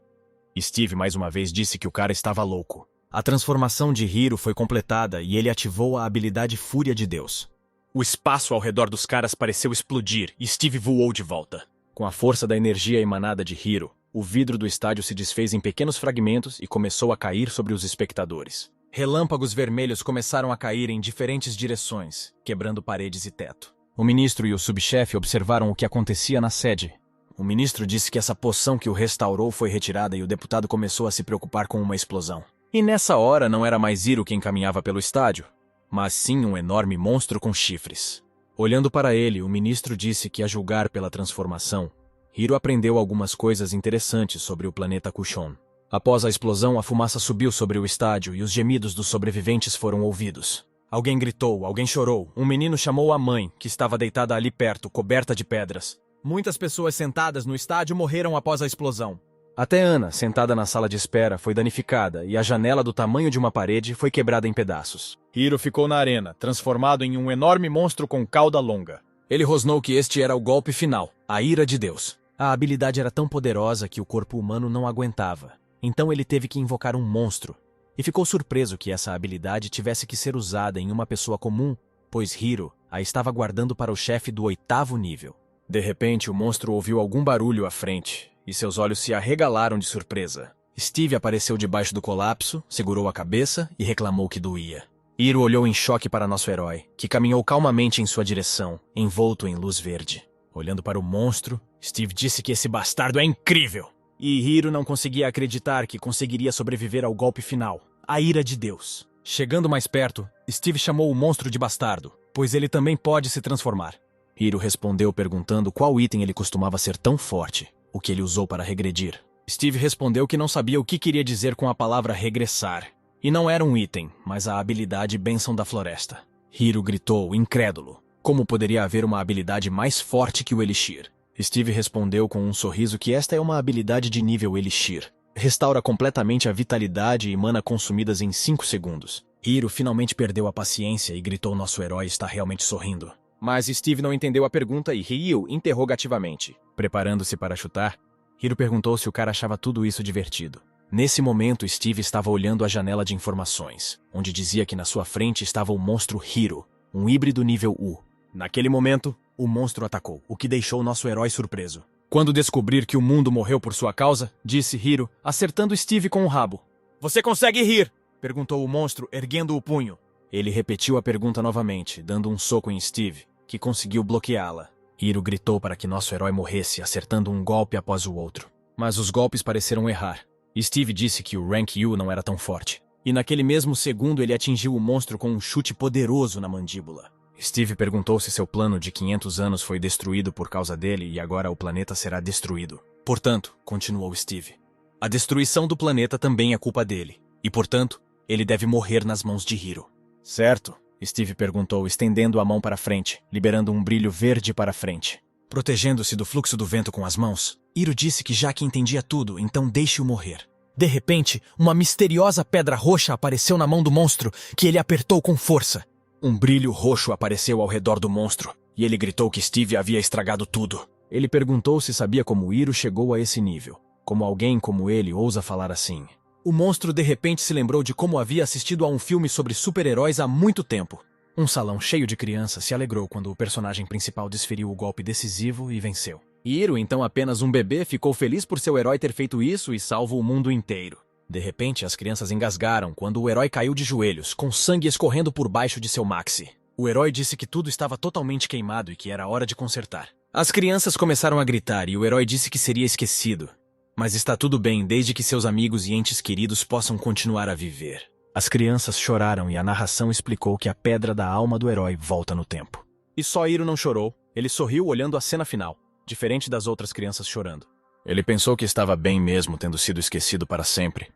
Steve mais uma vez disse que o cara estava louco. A transformação de Hiro foi completada e ele ativou a habilidade Fúria de Deus. O espaço ao redor dos caras pareceu explodir e Steve voou de volta. Com a força da energia emanada de Hiro, o vidro do estádio se desfez em pequenos fragmentos e começou a cair sobre os espectadores. Relâmpagos vermelhos começaram a cair em diferentes direções, quebrando paredes e teto. O ministro e o subchefe observaram o que acontecia na sede. O ministro disse que essa poção que o restaurou foi retirada e o deputado começou a se preocupar com uma explosão. E nessa hora não era mais Hiro quem caminhava pelo estádio, mas sim um enorme monstro com chifres. Olhando para ele, o ministro disse que, a julgar pela transformação, Hiro aprendeu algumas coisas interessantes sobre o planeta Kushon. Após a explosão, a fumaça subiu sobre o estádio e os gemidos dos sobreviventes foram ouvidos. Alguém gritou, alguém chorou, um menino chamou a mãe, que estava deitada ali perto, coberta de pedras. Muitas pessoas sentadas no estádio morreram após a explosão. Até Ana, sentada na sala de espera, foi danificada e a janela do tamanho de uma parede foi quebrada em pedaços. Hiro ficou na arena, transformado em um enorme monstro com cauda longa. Ele rosnou que este era o golpe final, a ira de Deus. A habilidade era tão poderosa que o corpo humano não aguentava. Então ele teve que invocar um monstro, e ficou surpreso que essa habilidade tivesse que ser usada em uma pessoa comum, pois Hiro a estava guardando para o chefe do 8º nível. De repente, o monstro ouviu algum barulho à frente, e seus olhos se arregalaram de surpresa. Steve apareceu debaixo do colapso, segurou a cabeça e reclamou que doía. Hiro olhou em choque para nosso herói, que caminhou calmamente em sua direção, envolto em luz verde. Olhando para o monstro, Steve disse que esse bastardo é incrível! E Hiro não conseguia acreditar que conseguiria sobreviver ao golpe final, a ira de Deus. Chegando mais perto, Steve chamou o monstro de bastardo, pois ele também pode se transformar. Hiro respondeu perguntando qual item ele costumava ser tão forte, o que ele usou para regredir. Steve respondeu que não sabia o que queria dizer com a palavra regressar. E não era um item, mas a habilidade Bênção da Floresta. Hiro gritou, incrédulo. Como poderia haver uma habilidade mais forte que o Elixir? Steve respondeu com um sorriso que esta é uma habilidade de nível Elixir. Restaura completamente a vitalidade e mana consumidas em 5 segundos. Hiro finalmente perdeu a paciência e gritou nosso herói está realmente sorrindo. Mas Steve não entendeu a pergunta e riu interrogativamente. Preparando-se para chutar, Hiro perguntou se o cara achava tudo isso divertido. Nesse momento, Steve estava olhando a janela de informações, onde dizia que na sua frente estava o monstro Hiro, um híbrido nível U. Naquele momento, o monstro atacou, o que deixou nosso herói surpreso. Quando descobrir que o mundo morreu por sua causa, disse Hiro, acertando Steve com o rabo. Você consegue rir? Perguntou o monstro, erguendo o punho. Ele repetiu a pergunta novamente, dando um soco em Steve, que conseguiu bloqueá-la. Hiro gritou para que nosso herói morresse, acertando um golpe após o outro. Mas os golpes pareceram errar. Steve disse que o Rank U não era tão forte. E naquele mesmo segundo ele atingiu o monstro com um chute poderoso na mandíbula. Steve perguntou se seu plano de 500 anos foi destruído por causa dele e agora o planeta será destruído. Portanto, continuou Steve, a destruição do planeta também é culpa dele. E portanto, ele deve morrer nas mãos de Hiro. Certo, Steve perguntou, estendendo a mão para frente, liberando um brilho verde para frente. Protegendo-se do fluxo do vento com as mãos, Hiro disse que já que entendia tudo, então deixe-o morrer. De repente, uma misteriosa pedra roxa apareceu na mão do monstro, que ele apertou com força. Um brilho roxo apareceu ao redor do monstro, e ele gritou que Steve havia estragado tudo. Ele perguntou se sabia como Hiro chegou a esse nível. Como alguém como ele ousa falar assim. O monstro de repente se lembrou de como havia assistido a um filme sobre super-heróis há muito tempo. Um salão cheio de crianças se alegrou quando o personagem principal desferiu o golpe decisivo e venceu. Hiro, então apenas um bebê, ficou feliz por seu herói ter feito isso e salvo o mundo inteiro. De repente, as crianças engasgaram quando o herói caiu de joelhos, com sangue escorrendo por baixo de seu maxi. O herói disse que tudo estava totalmente queimado e que era hora de consertar. As crianças começaram a gritar e o herói disse que seria esquecido. Mas está tudo bem desde que seus amigos e entes queridos possam continuar a viver. As crianças choraram e a narração explicou que a pedra da alma do herói volta no tempo. E só Hiro não chorou. Ele sorriu olhando a cena final, diferente das outras crianças chorando. Ele pensou que estava bem mesmo tendo sido esquecido para sempre,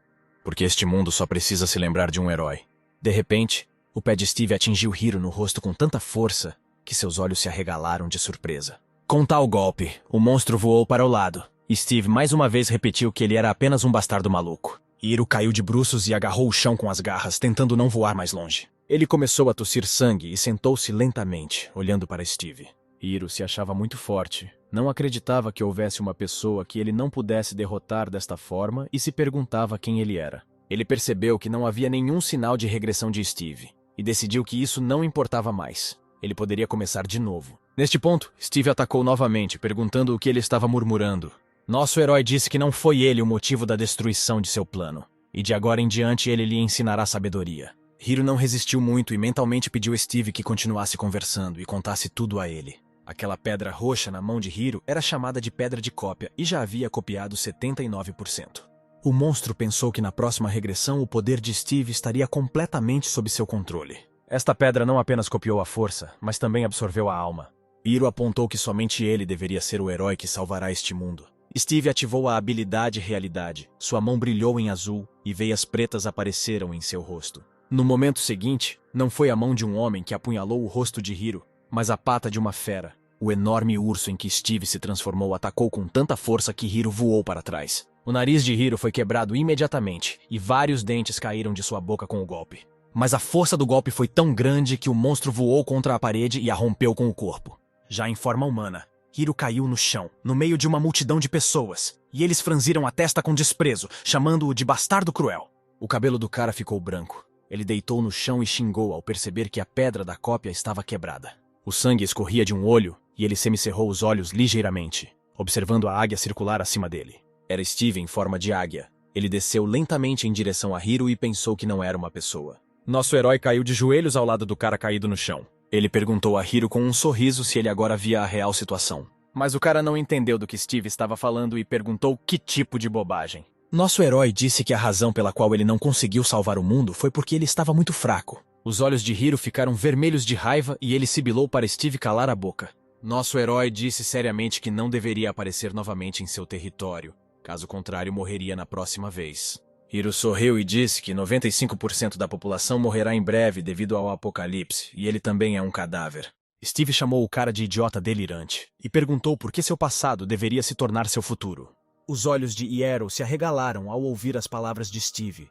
porque este mundo só precisa se lembrar de um herói. De repente, o pé de Steve atingiu Hiro no rosto com tanta força que seus olhos se arregalaram de surpresa. Com tal golpe, o monstro voou para o lado. Steve mais uma vez repetiu que ele era apenas um bastardo maluco. Hiro caiu de bruços e agarrou o chão com as garras, tentando não voar mais longe. Ele começou a tossir sangue e sentou-se lentamente, olhando para Steve. Hiro se achava muito forte. Não acreditava que houvesse uma pessoa que ele não pudesse derrotar desta forma e se perguntava quem ele era. Ele percebeu que não havia nenhum sinal de regressão de Steve e decidiu que isso não importava mais. Ele poderia começar de novo. Neste ponto, Steve atacou novamente, perguntando o que ele estava murmurando. Nosso herói disse que não foi ele o motivo da destruição de seu plano, e de agora em diante ele lhe ensinará sabedoria. Hiro não resistiu muito e mentalmente pediu a Steve que continuasse conversando e contasse tudo a ele. Aquela pedra roxa na mão de Hiro era chamada de pedra de cópia e já havia copiado 79%. O monstro pensou que na próxima regressão o poder de Steve estaria completamente sob seu controle. Esta pedra não apenas copiou a força, mas também absorveu a alma. Hiro apontou que somente ele deveria ser o herói que salvará este mundo. Steve ativou a habilidade Realidade. Sua mão brilhou em azul e veias pretas apareceram em seu rosto. No momento seguinte, não foi a mão de um homem que apunhalou o rosto de Hiro, mas a pata de uma fera. O enorme urso em que Steve se transformou atacou com tanta força que Hiro voou para trás. O nariz de Hiro foi quebrado imediatamente e vários dentes caíram de sua boca com o golpe. Mas a força do golpe foi tão grande que o monstro voou contra a parede e a rompeu com o corpo. Já em forma humana, Hiro caiu no chão, no meio de uma multidão de pessoas, e eles franziram a testa com desprezo, chamando-o de bastardo cruel. O cabelo do cara ficou branco. Ele deitou no chão e xingou ao perceber que a pedra da cópia estava quebrada. O sangue escorria de um olho, e ele semicerrou os olhos ligeiramente, observando a águia circular acima dele. Era Steve em forma de águia. Ele desceu lentamente em direção a Hiro e pensou que não era uma pessoa. Nosso herói caiu de joelhos ao lado do cara caído no chão. Ele perguntou a Hiro com um sorriso se ele agora via a real situação. Mas o cara não entendeu do que Steve estava falando e perguntou que tipo de bobagem. Nosso herói disse que a razão pela qual ele não conseguiu salvar o mundo foi porque ele estava muito fraco. Os olhos de Hiro ficaram vermelhos de raiva e ele sibilou para Steve calar a boca. Nosso herói disse seriamente que não deveria aparecer novamente em seu território. Caso contrário, morreria na próxima vez. Hiro sorriu e disse que 95% da população morrerá em breve devido ao apocalipse, e ele também é um cadáver. Steve chamou o cara de idiota delirante e perguntou por que seu passado deveria se tornar seu futuro. Os olhos de Hiro se arregalaram ao ouvir as palavras de Steve.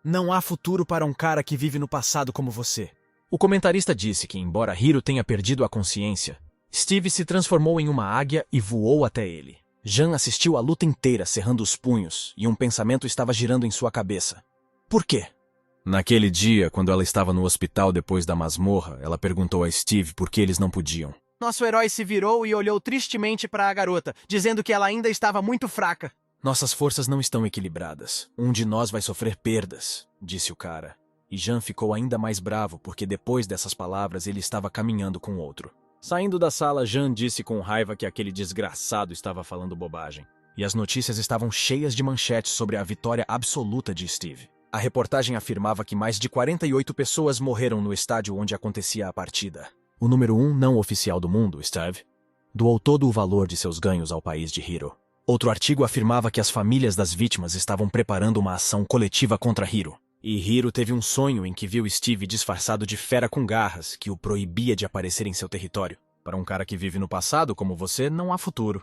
Não há futuro para um cara que vive no passado como você. O comentarista disse que, embora Hiro tenha perdido a consciência, Steve se transformou em uma águia e voou até ele. Jean assistiu a luta inteira cerrando os punhos e um pensamento estava girando em sua cabeça. Por quê? Naquele dia, quando ela estava no hospital depois da masmorra, ela perguntou a Steve por que eles não podiam. Nosso herói se virou e olhou tristemente para a garota, dizendo que ela ainda estava muito fraca. Nossas forças não estão equilibradas. Um de nós vai sofrer perdas, disse o cara. E Jean ficou ainda mais bravo porque depois dessas palavras ele estava caminhando com outro. Saindo da sala, Jean disse com raiva que aquele desgraçado estava falando bobagem. E as notícias estavam cheias de manchetes sobre a vitória absoluta de Steve. A reportagem afirmava que mais de 48 pessoas morreram no estádio onde acontecia a partida. O número 1 não oficial do mundo, Steve, doou todo o valor de seus ganhos ao país de Hiro. Outro artigo afirmava que as famílias das vítimas estavam preparando uma ação coletiva contra Hiro. E Hiro teve um sonho em que viu Steve disfarçado de fera com garras que o proibia de aparecer em seu território. Para um cara que vive no passado como você, não há futuro.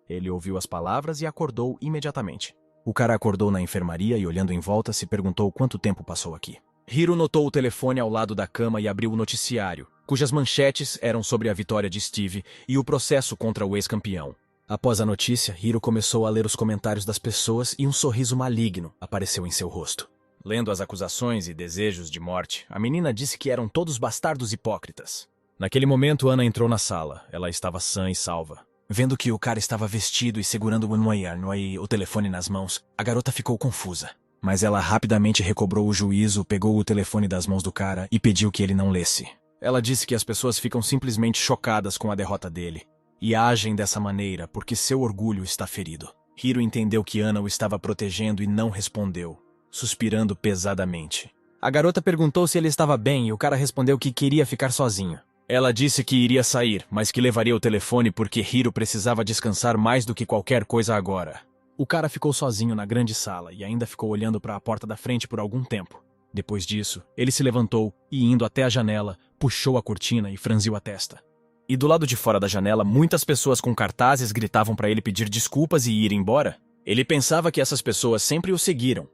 Ele ouviu as palavras e acordou imediatamente. O cara acordou na enfermaria e, olhando em volta, se perguntou quanto tempo passou aqui. Hiro notou o telefone ao lado da cama e abriu o noticiário, cujas manchetes eram sobre a vitória de Steve e o processo contra o ex-campeão. Após a notícia, Hiro começou a ler os comentários das pessoas e um sorriso maligno apareceu em seu rosto. Lendo as acusações e desejos de morte, a menina disse que eram todos bastardos hipócritas. Naquele momento, Ana entrou na sala. Ela estava sã e salva. Vendo que o cara estava vestido e segurando o telefone nas mãos, a garota ficou confusa. Mas ela rapidamente recobrou o juízo, pegou o telefone das mãos do cara e pediu que ele não lesse. Ela disse que as pessoas ficam simplesmente chocadas com a derrota dele e agem dessa maneira porque seu orgulho está ferido. Hiro entendeu que Ana o estava protegendo e não respondeu, suspirando pesadamente. A garota perguntou se ele estava bem e o cara respondeu que queria ficar sozinho. Ela disse que iria sair, mas que levaria o telefone porque Hiro precisava descansar mais do que qualquer coisa agora. O cara ficou sozinho na grande sala e ainda ficou olhando para a porta da frente por algum tempo. Depois disso, ele se levantou e, indo até a janela, puxou a cortina e franziu a testa. E do lado de fora da janela, muitas pessoas com cartazes gritavam para ele pedir desculpas e ir embora. Ele pensava que essas pessoas sempre o seguiram.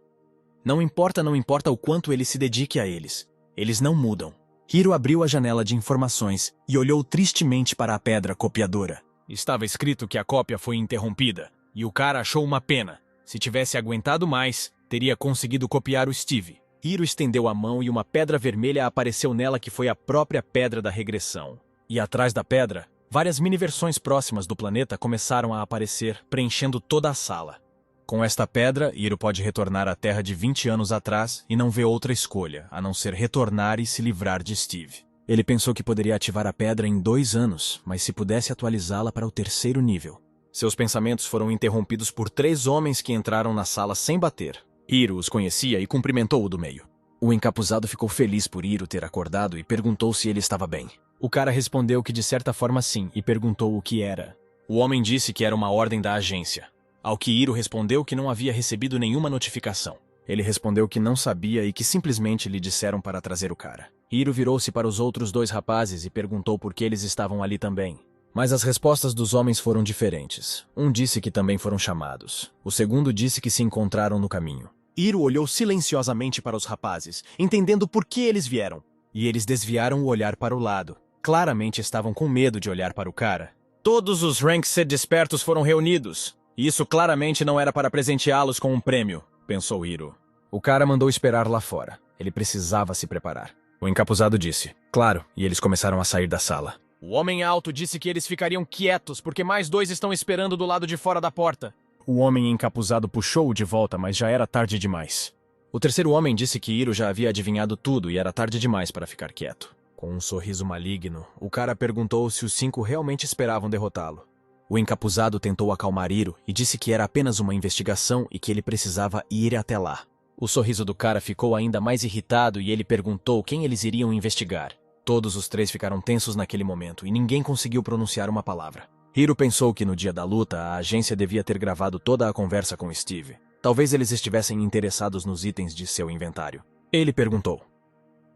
Não importa o quanto ele se dedique a eles. Eles não mudam. Hiro abriu a janela de informações e olhou tristemente para a pedra copiadora. Estava escrito que a cópia foi interrompida, e o cara achou uma pena. Se tivesse aguentado mais, teria conseguido copiar o Steve. Hiro estendeu a mão e uma pedra vermelha apareceu nela que foi a própria pedra da regressão. E atrás da pedra, várias mini-versões próximas do planeta começaram a aparecer, preenchendo toda a sala. Com esta pedra, Hiro pode retornar à Terra de 20 anos atrás e não vê outra escolha, a não ser retornar e se livrar de Steve. Ele pensou que poderia ativar a pedra em 2 anos, mas se pudesse atualizá-la para o 3º nível. Seus pensamentos foram interrompidos por 3 homens que entraram na sala sem bater. Hiro os conhecia e cumprimentou o do meio. O encapuzado ficou feliz por Hiro ter acordado e perguntou se ele estava bem. O cara respondeu que de certa forma sim e perguntou o que era. O homem disse que era uma ordem da agência. Ao que Hiro respondeu que não havia recebido nenhuma notificação. Ele respondeu que não sabia e que simplesmente lhe disseram para trazer o cara. Hiro virou-se para os outros 2 rapazes e perguntou por que eles estavam ali também. Mas as respostas dos homens foram diferentes. Um disse que também foram chamados. O segundo disse que se encontraram no caminho. Hiro olhou silenciosamente para os rapazes, entendendo por que eles vieram. E eles desviaram o olhar para o lado. Claramente estavam com medo de olhar para o cara. Todos os Ranked despertos foram reunidos. Isso claramente não era para presenteá-los com um prêmio, pensou Hiro. O cara mandou esperar lá fora. Ele precisava se preparar. O encapuzado disse, claro, e eles começaram a sair da sala. O homem alto disse que eles ficariam quietos, porque mais 2 estão esperando do lado de fora da porta. O homem encapuzado puxou-o de volta, mas já era tarde demais. O terceiro homem disse que Hiro já havia adivinhado tudo e era tarde demais para ficar quieto. Com um sorriso maligno, o cara perguntou se os 5 realmente esperavam derrotá-lo. O encapuzado tentou acalmar Hiro e disse que era apenas uma investigação e que ele precisava ir até lá. O sorriso do cara ficou ainda mais irritado e ele perguntou quem eles iriam investigar. Todos os 3 ficaram tensos naquele momento e ninguém conseguiu pronunciar uma palavra. Hiro pensou que no dia da luta a agência devia ter gravado toda a conversa com Steve. Talvez eles estivessem interessados nos itens de seu inventário. Ele perguntou.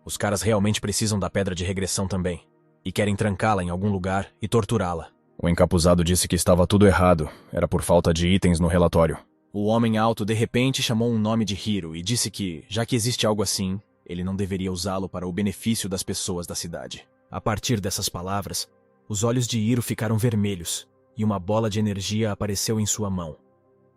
Os caras realmente precisam da pedra de regressão também. E querem trancá-la em algum lugar e torturá-la. O encapuzado disse que estava tudo errado. Era por falta de itens no relatório. O homem alto de repente chamou um nome de Hiro e disse que, já que existe algo assim, ele não deveria usá-lo para o benefício das pessoas da cidade. A partir dessas palavras, os olhos de Hiro ficaram vermelhos e uma bola de energia apareceu em sua mão.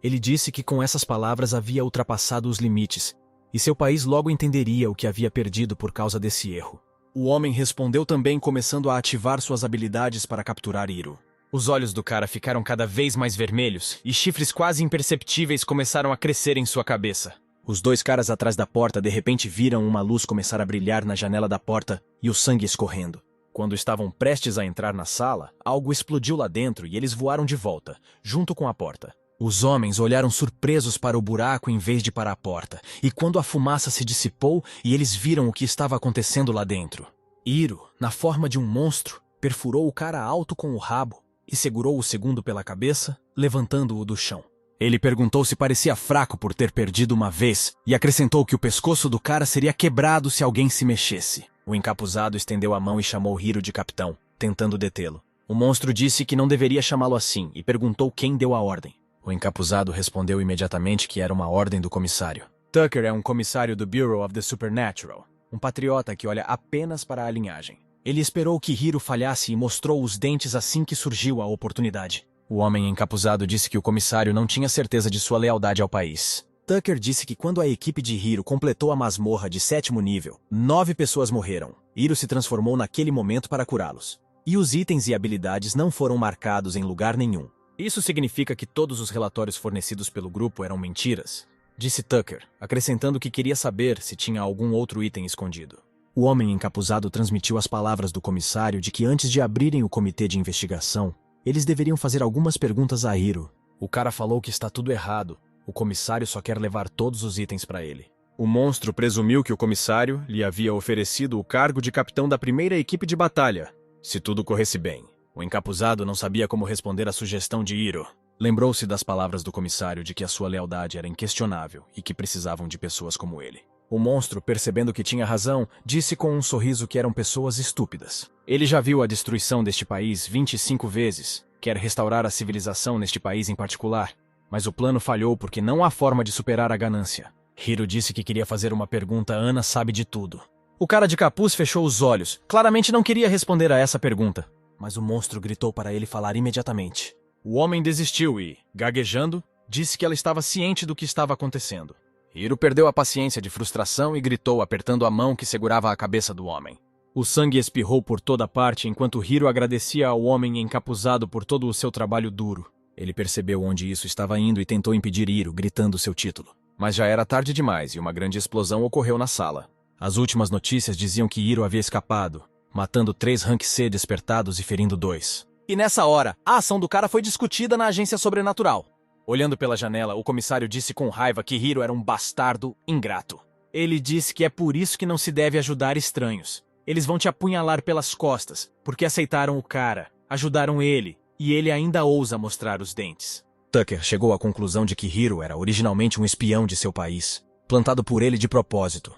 Ele disse que com essas palavras havia ultrapassado os limites e seu país logo entenderia o que havia perdido por causa desse erro. O homem respondeu também começando a ativar suas habilidades para capturar Hiro. Os olhos do cara ficaram cada vez mais vermelhos e chifres quase imperceptíveis começaram a crescer em sua cabeça. Os 2 caras atrás da porta de repente viram uma luz começar a brilhar na janela da porta e o sangue escorrendo. Quando estavam prestes a entrar na sala, algo explodiu lá dentro e eles voaram de volta, junto com a porta. Os homens olharam surpresos para o buraco em vez de para a porta, e quando a fumaça se dissipou e eles viram o que estava acontecendo lá dentro. Hiro, na forma de um monstro, perfurou o cara alto com o rabo e segurou o segundo pela cabeça, levantando-o do chão. Ele perguntou se parecia fraco por ter perdido uma vez e acrescentou que o pescoço do cara seria quebrado se alguém se mexesse. O encapuzado estendeu a mão e chamou Hiro de capitão, tentando detê-lo. O monstro disse que não deveria chamá-lo assim e perguntou quem deu a ordem. O encapuzado respondeu imediatamente que era uma ordem do comissário. Tucker é um comissário do Bureau of the Supernatural, um patriota que olha apenas para a linhagem. Ele esperou que Hiro falhasse e mostrou os dentes assim que surgiu a oportunidade. O homem encapuzado disse que o comissário não tinha certeza de sua lealdade ao país. Tucker disse que quando a equipe de Hiro completou a masmorra de 7º nível, 9 pessoas morreram. Hiro se transformou naquele momento para curá-los. E os itens e habilidades não foram marcados em lugar nenhum. Isso significa que todos os relatórios fornecidos pelo grupo eram mentiras, disse Tucker, acrescentando que queria saber se tinha algum outro item escondido. O homem encapuzado transmitiu as palavras do comissário de que antes de abrirem o comitê de investigação, eles deveriam fazer algumas perguntas a Hiro. O cara falou que está tudo errado. O comissário só quer levar todos os itens para ele. O monstro presumiu que o comissário lhe havia oferecido o cargo de capitão da primeira equipe de batalha, se tudo corresse bem. O encapuzado não sabia como responder à sugestão de Hiro. Lembrou-se das palavras do comissário de que a sua lealdade era inquestionável e que precisavam de pessoas como ele. O monstro, percebendo que tinha razão, disse com um sorriso que eram pessoas estúpidas. Ele já viu a destruição deste país 25 vezes, quer restaurar a civilização neste país em particular, mas o plano falhou porque não há forma de superar a ganância. Hiro disse que queria fazer uma pergunta a Ana sabe de tudo. O cara de capuz fechou os olhos, claramente não queria responder a essa pergunta, mas o monstro gritou para ele falar imediatamente. O homem desistiu e, gaguejando, disse que ela estava ciente do que estava acontecendo. Hiro perdeu a paciência de frustração e gritou apertando a mão que segurava a cabeça do homem. O sangue espirrou por toda parte enquanto Hiro agradecia ao homem encapuzado por todo o seu trabalho duro. Ele percebeu onde isso estava indo e tentou impedir Hiro, gritando seu título. Mas já era tarde demais e uma grande explosão ocorreu na sala. As últimas notícias diziam que Hiro havia escapado, matando 3 Rank C despertados e ferindo 2. E nessa hora, a ação do cara foi discutida na agência sobrenatural. Olhando pela janela, o comissário disse com raiva que Hiro era um bastardo ingrato. Ele disse que é por isso que não se deve ajudar estranhos. Eles vão te apunhalar pelas costas, porque aceitaram o cara, ajudaram ele, e ele ainda ousa mostrar os dentes. Tucker chegou à conclusão de que Hiro era originalmente um espião de seu país, plantado por ele de propósito.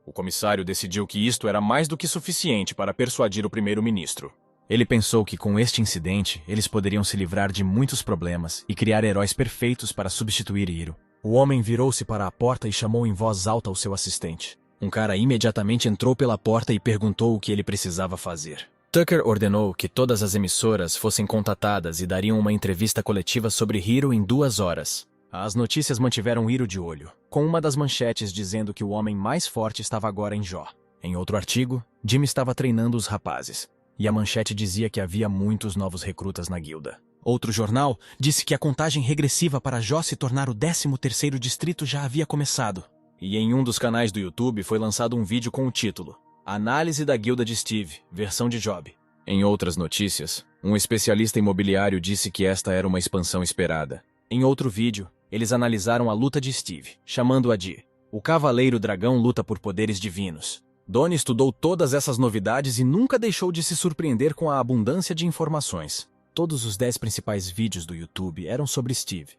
O comissário decidiu que isto era mais do que suficiente para persuadir o primeiro-ministro. Ele pensou que com este incidente, eles poderiam se livrar de muitos problemas e criar heróis perfeitos para substituir Hiro. O homem virou-se para a porta e chamou em voz alta ao seu assistente. Um cara imediatamente entrou pela porta e perguntou o que ele precisava fazer. Tucker ordenou que todas as emissoras fossem contatadas e dariam uma entrevista coletiva sobre Hiro em 2 horas. As notícias mantiveram Hiro de olho, com uma das manchetes dizendo que o homem mais forte estava agora em Jó. Em outro artigo, Jim estava treinando os rapazes. E a manchete dizia que havia muitos novos recrutas na guilda. Outro jornal disse que a contagem regressiva para Jó se tornar o 13º distrito já havia começado. E em um dos canais do YouTube foi lançado um vídeo com o título Análise da Guilda de Steve, versão de Job. Em outras notícias, um especialista imobiliário disse que esta era uma expansão esperada. Em outro vídeo, eles analisaram a luta de Steve, chamando-a de O Cavaleiro Dragão luta por poderes divinos. Donnie estudou todas essas novidades e nunca deixou de se surpreender com a abundância de informações. Todos os 10 principais vídeos do YouTube eram sobre Steve,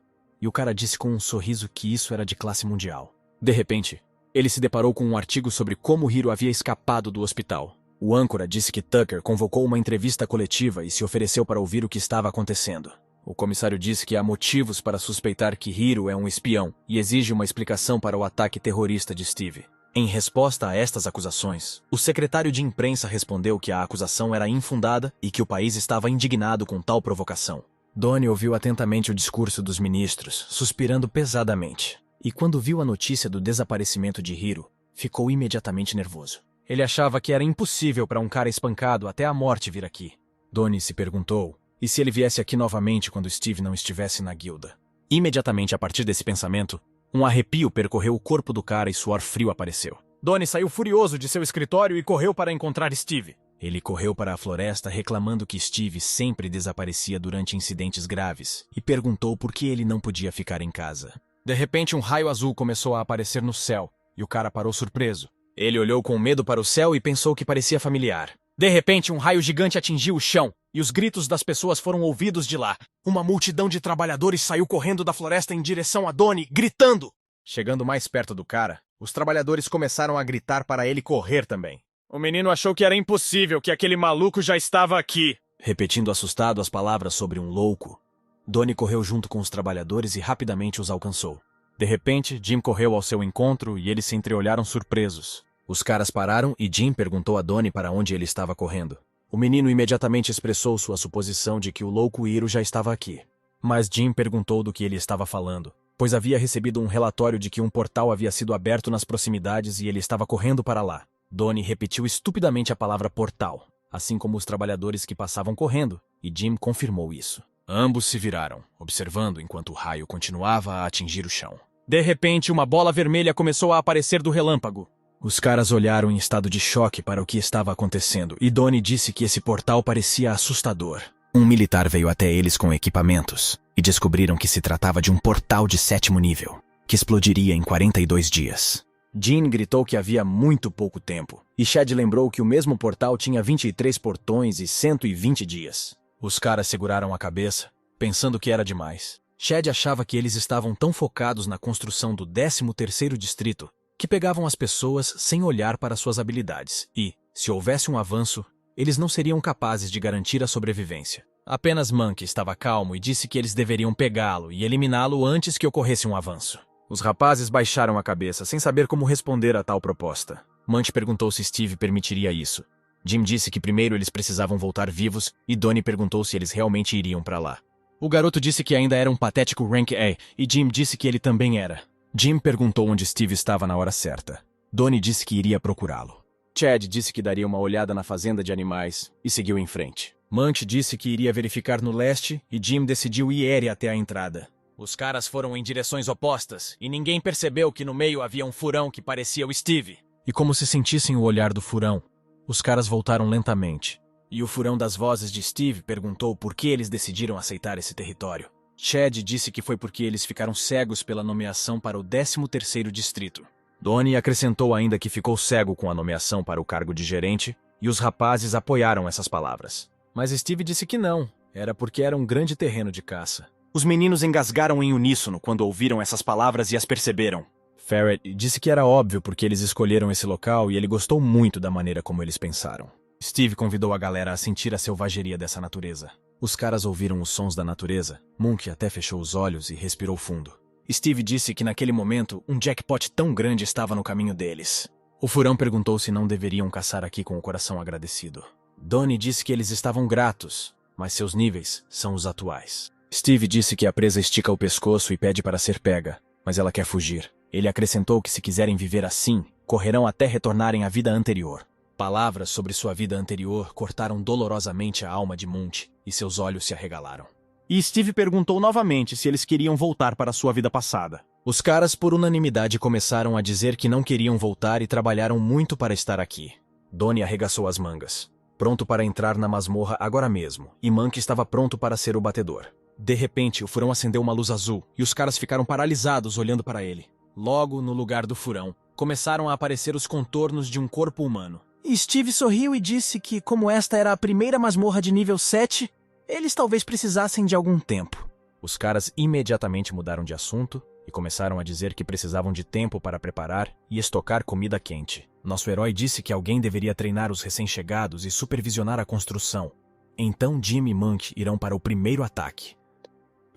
e o cara disse com um sorriso que isso era de classe mundial. De repente, ele se deparou com um artigo sobre como Hiro havia escapado do hospital. O âncora disse que Tucker convocou uma entrevista coletiva e se ofereceu para ouvir o que estava acontecendo. O comissário disse que há motivos para suspeitar que Hiro é um espião e exige uma explicação para o ataque terrorista de Steve. Em resposta a estas acusações, o secretário de imprensa respondeu que a acusação era infundada e que o país estava indignado com tal provocação. Donnie ouviu atentamente o discurso dos ministros, suspirando pesadamente. E quando viu a notícia do desaparecimento de Hiro, ficou imediatamente nervoso. Ele achava que era impossível para um cara espancado até a morte vir aqui. Donnie se perguntou, e se ele viesse aqui novamente quando Steve não estivesse na guilda? Imediatamente a partir desse pensamento, um arrepio percorreu o corpo do cara e suor frio apareceu. Donnie saiu furioso de seu escritório e correu para encontrar Steve. Ele correu para a floresta reclamando que Steve sempre desaparecia durante incidentes graves e perguntou por que ele não podia ficar em casa. De repente um raio azul começou a aparecer no céu e o cara parou surpreso. Ele olhou com medo para o céu e pensou que parecia familiar. De repente, um raio gigante atingiu o chão, e os gritos das pessoas foram ouvidos de lá. Uma multidão de trabalhadores saiu correndo da floresta em direção a Donnie, gritando. Chegando mais perto do cara, os trabalhadores começaram a gritar para ele correr também. O menino achou que era impossível, que aquele maluco já estava aqui. Repetindo assustado as palavras sobre um louco, Donnie correu junto com os trabalhadores e rapidamente os alcançou. De repente, Jim correu ao seu encontro e eles se entreolharam surpresos. Os caras pararam e Jim perguntou a Donnie para onde ele estava correndo. O menino imediatamente expressou sua suposição de que o louco Hiro já estava aqui. Mas Jim perguntou do que ele estava falando, pois havia recebido um relatório de que um portal havia sido aberto nas proximidades e ele estava correndo para lá. Donnie repetiu estupidamente a palavra portal, assim como os trabalhadores que passavam correndo, e Jim confirmou isso. Ambos se viraram, observando enquanto o raio continuava a atingir o chão. De repente, uma bola vermelha começou a aparecer do relâmpago. Os caras olharam em estado de choque para o que estava acontecendo, e Donnie disse que esse portal parecia assustador. Um militar veio até eles com equipamentos, e descobriram que se tratava de um portal de 7º nível, que explodiria em 42 dias. Jean gritou que havia muito pouco tempo, e Chad lembrou que o mesmo portal tinha 23 portões e 120 dias. Os caras seguraram a cabeça, pensando que era demais. Chad achava que eles estavam tão focados na construção do 13º distrito que pegavam as pessoas sem olhar para suas habilidades e, se houvesse um avanço, eles não seriam capazes de garantir a sobrevivência. Apenas Monkey estava calmo e disse que eles deveriam pegá-lo e eliminá-lo antes que ocorresse um avanço. Os rapazes baixaram a cabeça sem saber como responder a tal proposta. Monkey perguntou se Steve permitiria isso. Jim disse que primeiro eles precisavam voltar vivos e Donnie perguntou se eles realmente iriam para lá. O garoto disse que ainda era um patético Rank A e Jim disse que ele também era. Jim perguntou onde Steve estava na hora certa. Donnie disse que iria procurá-lo. Chad disse que daria uma olhada na fazenda de animais e seguiu em frente. Munch disse que iria verificar no leste e Jim decidiu ir até a entrada. Os caras foram em direções opostas e ninguém percebeu que no meio havia um furão que parecia o Steve. E como se sentissem o olhar do furão, os caras voltaram lentamente. E o furão das vozes de Steve perguntou por que eles decidiram aceitar esse território. Chad disse que foi porque eles ficaram cegos pela nomeação para o 13º distrito. Donnie acrescentou ainda que ficou cego com a nomeação para o cargo de gerente, e os rapazes apoiaram essas palavras. Mas Steve disse que não, era porque era um grande terreno de caça. Os meninos engasgaram em uníssono quando ouviram essas palavras e as perceberam. Ferret disse que era óbvio porque eles escolheram esse local e ele gostou muito da maneira como eles pensaram. Steve convidou a galera a sentir a selvageria dessa natureza. Os caras ouviram os sons da natureza. Munch até fechou os olhos e respirou fundo. Steve disse que naquele momento um jackpot tão grande estava no caminho deles. O furão perguntou se não deveriam caçar aqui com o coração agradecido. Donnie disse que eles estavam gratos, mas seus níveis são os atuais. Steve disse que a presa estica o pescoço e pede para ser pega, mas ela quer fugir. Ele acrescentou que se quiserem viver assim, correrão até retornarem à vida anterior. Palavras sobre sua vida anterior cortaram dolorosamente a alma de Munch e seus olhos se arregalaram. E Steve perguntou novamente se eles queriam voltar para sua vida passada. Os caras, por unanimidade, começaram a dizer que não queriam voltar e trabalharam muito para estar aqui. Donnie arregaçou as mangas, pronto para entrar na masmorra agora mesmo, e Monkey estava pronto para ser o batedor. De repente, o furão acendeu uma luz azul e os caras ficaram paralisados olhando para ele. Logo, no lugar do furão, começaram a aparecer os contornos de um corpo humano. E Steve sorriu e disse que, como esta era a primeira masmorra de nível 7, eles talvez precisassem de algum tempo. Os caras imediatamente mudaram de assunto e começaram a dizer que precisavam de tempo para preparar e estocar comida quente. Nosso herói disse que alguém deveria treinar os recém-chegados e supervisionar a construção. Então Jim e Monk irão para o primeiro ataque.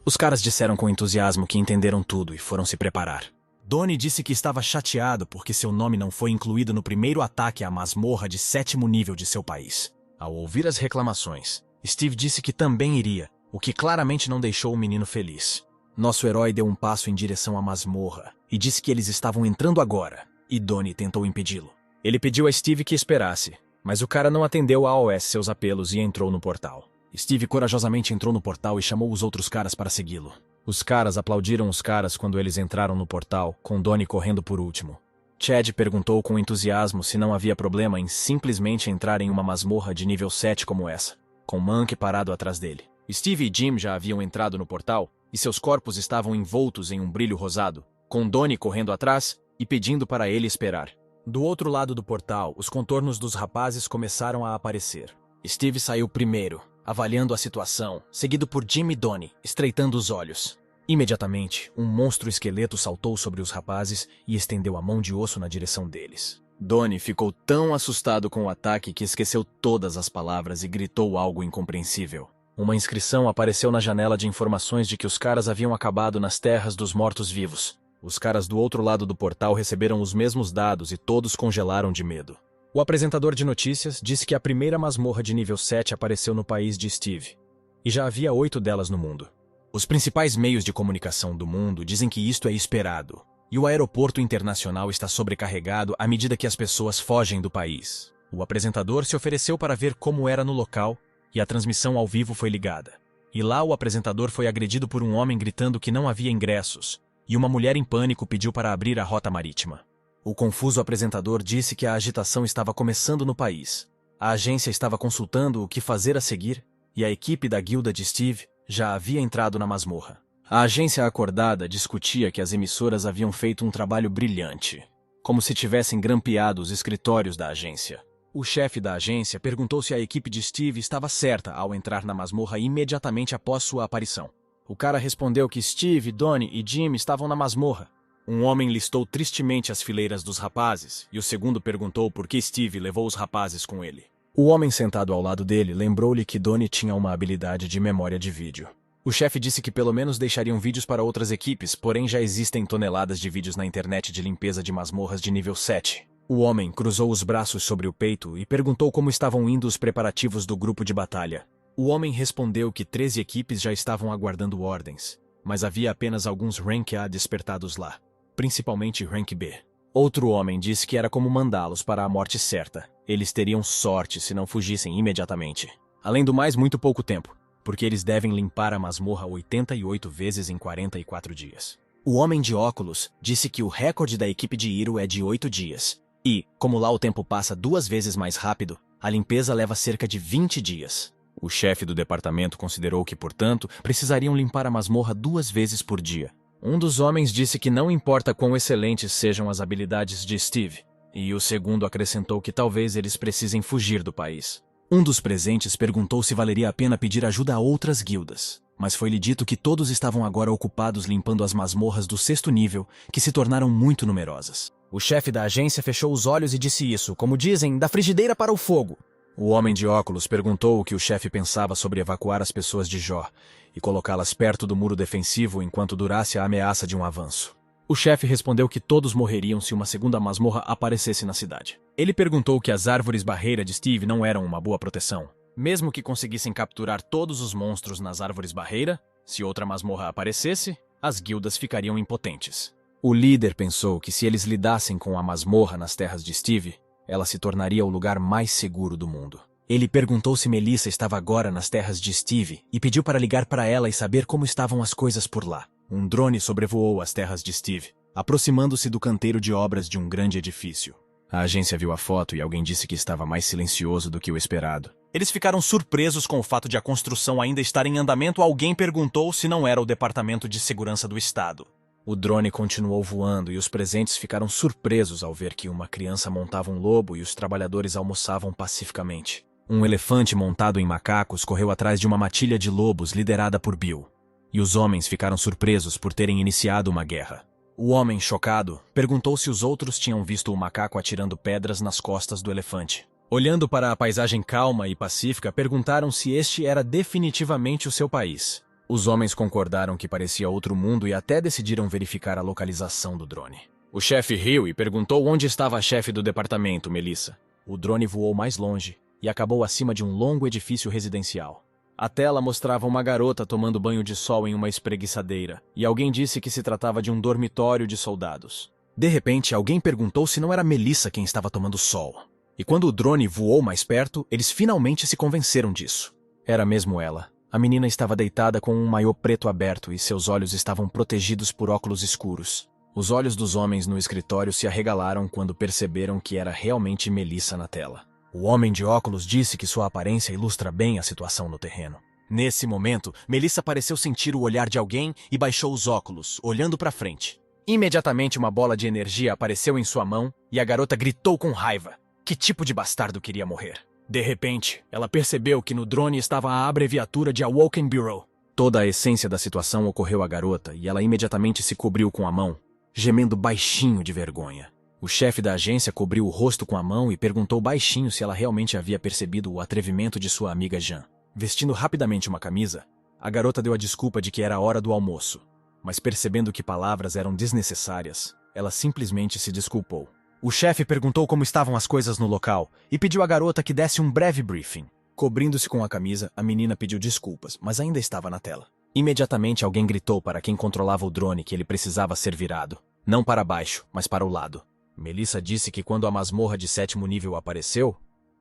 Os caras disseram com entusiasmo que entenderam tudo e foram se preparar. Donnie disse que estava chateado porque seu nome não foi incluído no primeiro ataque à masmorra de 7º nível de seu país. Ao ouvir as reclamações, Steve disse que também iria, o que claramente não deixou o menino feliz. Nosso herói deu um passo em direção à masmorra e disse que eles estavam entrando agora, e Donnie tentou impedi-lo. Ele pediu a Steve que esperasse, mas o cara não atendeu a AOS seus apelos e entrou no portal. Steve corajosamente entrou no portal e chamou os outros caras para segui-lo. Os caras aplaudiram os caras quando eles entraram no portal, com Donnie correndo por último. Chad perguntou com entusiasmo se não havia problema em simplesmente entrar em uma masmorra de nível 7 como essa, com Monk parado atrás dele. Steve e Jim já haviam entrado no portal e seus corpos estavam envoltos em um brilho rosado, com Donnie correndo atrás e pedindo para ele esperar. Do outro lado do portal, os contornos dos rapazes começaram a aparecer. Steve saiu primeiro, avaliando a situação, seguido por Jim e Donnie, estreitando os olhos. Imediatamente, um monstro esqueleto saltou sobre os rapazes e estendeu a mão de osso na direção deles. Donnie ficou tão assustado com o ataque que esqueceu todas as palavras e gritou algo incompreensível. Uma inscrição apareceu na janela de informações de que os caras haviam acabado nas terras dos mortos-vivos. Os caras do outro lado do portal receberam os mesmos dados e todos congelaram de medo. O apresentador de notícias disse que a primeira masmorra de nível 7 apareceu no país de Steve, e já havia 8 delas no mundo. Os principais meios de comunicação do mundo dizem que isto é esperado, e o aeroporto internacional está sobrecarregado à medida que as pessoas fogem do país. O apresentador se ofereceu para ver como era no local, e a transmissão ao vivo foi ligada. E lá o apresentador foi agredido por um homem gritando que não havia ingressos, e uma mulher em pânico pediu para abrir a rota marítima. O confuso apresentador disse que a agitação estava começando no país. A agência estava consultando o que fazer a seguir, e a equipe da guilda de Steve já havia entrado na masmorra. A agência acordada discutia que as emissoras haviam feito um trabalho brilhante, como se tivessem grampeado os escritórios da agência. O chefe da agência perguntou se a equipe de Steve estava certa ao entrar na masmorra imediatamente após sua aparição. O cara respondeu que Steve, Donnie e Jim estavam na masmorra. Um homem listou tristemente as fileiras dos rapazes, e o segundo perguntou por que Steve levou os rapazes com ele. O homem sentado ao lado dele lembrou-lhe que Donnie tinha uma habilidade de memória de vídeo. O chefe disse que pelo menos deixariam vídeos para outras equipes, porém já existem toneladas de vídeos na internet de limpeza de masmorras de nível 7. O homem cruzou os braços sobre o peito e perguntou como estavam indo os preparativos do grupo de batalha. O homem respondeu que 13 equipes já estavam aguardando ordens, mas havia apenas alguns Rank A despertados lá, principalmente Rank B. Outro homem disse que era como mandá-los para a morte certa. Eles teriam sorte se não fugissem imediatamente. Além do mais, muito pouco tempo, porque eles devem limpar a masmorra 88 vezes em 44 dias. O homem de óculos disse que o recorde da equipe de Hiro é de 8 dias. E, como lá o tempo passa 2 vezes mais rápido, a limpeza leva cerca de 20 dias. O chefe do departamento considerou que, portanto, precisariam limpar a masmorra 2 vezes por dia. Um dos homens disse que não importa quão excelentes sejam as habilidades de Steve, e o segundo acrescentou que talvez eles precisem fugir do país. Um dos presentes perguntou se valeria a pena pedir ajuda a outras guildas, mas foi-lhe dito que todos estavam agora ocupados limpando as masmorras do 6º nível, que se tornaram muito numerosas. O chefe da agência fechou os olhos e disse isso, como dizem, da frigideira para o fogo. O homem de óculos perguntou o que o chefe pensava sobre evacuar as pessoas de Jó e colocá-las perto do muro defensivo enquanto durasse a ameaça de um avanço. O chefe respondeu que todos morreriam se uma segunda masmorra aparecesse na cidade. Ele perguntou que as árvores barreira de Steve não eram uma boa proteção. Mesmo que conseguissem capturar todos os monstros nas árvores barreira, se outra masmorra aparecesse, as guildas ficariam impotentes. O líder pensou que se eles lidassem com a masmorra nas terras de Steve, ela se tornaria o lugar mais seguro do mundo. Ele perguntou se Melissa estava agora nas terras de Steve e pediu para ligar para ela e saber como estavam as coisas por lá. Um drone sobrevoou as terras de Steve, aproximando-se do canteiro de obras de um grande edifício. A agência viu a foto e alguém disse que estava mais silencioso do que o esperado. Eles ficaram surpresos com o fato de a construção ainda estar em andamento. Alguém perguntou se não era o Departamento de Segurança do Estado. O drone continuou voando e os presentes ficaram surpresos ao ver que uma criança montava um lobo e os trabalhadores almoçavam pacificamente. Um elefante montado em macacos correu atrás de uma matilha de lobos liderada por Bill. E os homens ficaram surpresos por terem iniciado uma guerra. O homem, chocado, perguntou se os outros tinham visto o macaco atirando pedras nas costas do elefante. Olhando para a paisagem calma e pacífica, perguntaram se este era definitivamente o seu país. Os homens concordaram que parecia outro mundo e até decidiram verificar a localização do drone. O chefe riu e perguntou onde estava a chefe do departamento, Melissa. O drone voou mais longe e acabou acima de um longo edifício residencial. A tela mostrava uma garota tomando banho de sol em uma espreguiçadeira, e alguém disse que se tratava de um dormitório de soldados. De repente, alguém perguntou se não era Melissa quem estava tomando sol. E quando o drone voou mais perto, eles finalmente se convenceram disso. Era mesmo ela. A menina estava deitada com um maiô preto aberto e seus olhos estavam protegidos por óculos escuros. Os olhos dos homens no escritório se arregalaram quando perceberam que era realmente Melissa na tela. O homem de óculos disse que sua aparência ilustra bem a situação no terreno. Nesse momento, Melissa pareceu sentir o olhar de alguém e baixou os óculos, olhando para frente. Imediatamente uma bola de energia apareceu em sua mão e a garota gritou com raiva. Que tipo de bastardo queria morrer? De repente, ela percebeu que no drone estava a abreviatura de Awoken Bureau. Toda a essência da situação ocorreu à garota e ela imediatamente se cobriu com a mão, gemendo baixinho de vergonha. O chefe da agência cobriu o rosto com a mão e perguntou baixinho se ela realmente havia percebido o atrevimento de sua amiga Jean. Vestindo rapidamente uma camisa, a garota deu a desculpa de que era a hora do almoço, mas percebendo que palavras eram desnecessárias, ela simplesmente se desculpou. O chefe perguntou como estavam as coisas no local e pediu à garota que desse um breve briefing. Cobrindo-se com a camisa, a menina pediu desculpas, mas ainda estava na tela. Imediatamente alguém gritou para quem controlava o drone que ele precisava ser virado, não para baixo, mas para o lado. Melissa disse que quando a masmorra de 7º nível apareceu,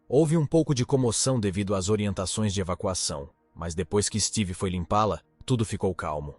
houve um pouco de comoção devido às orientações de evacuação, mas depois que Steve foi limpá-la, tudo ficou calmo.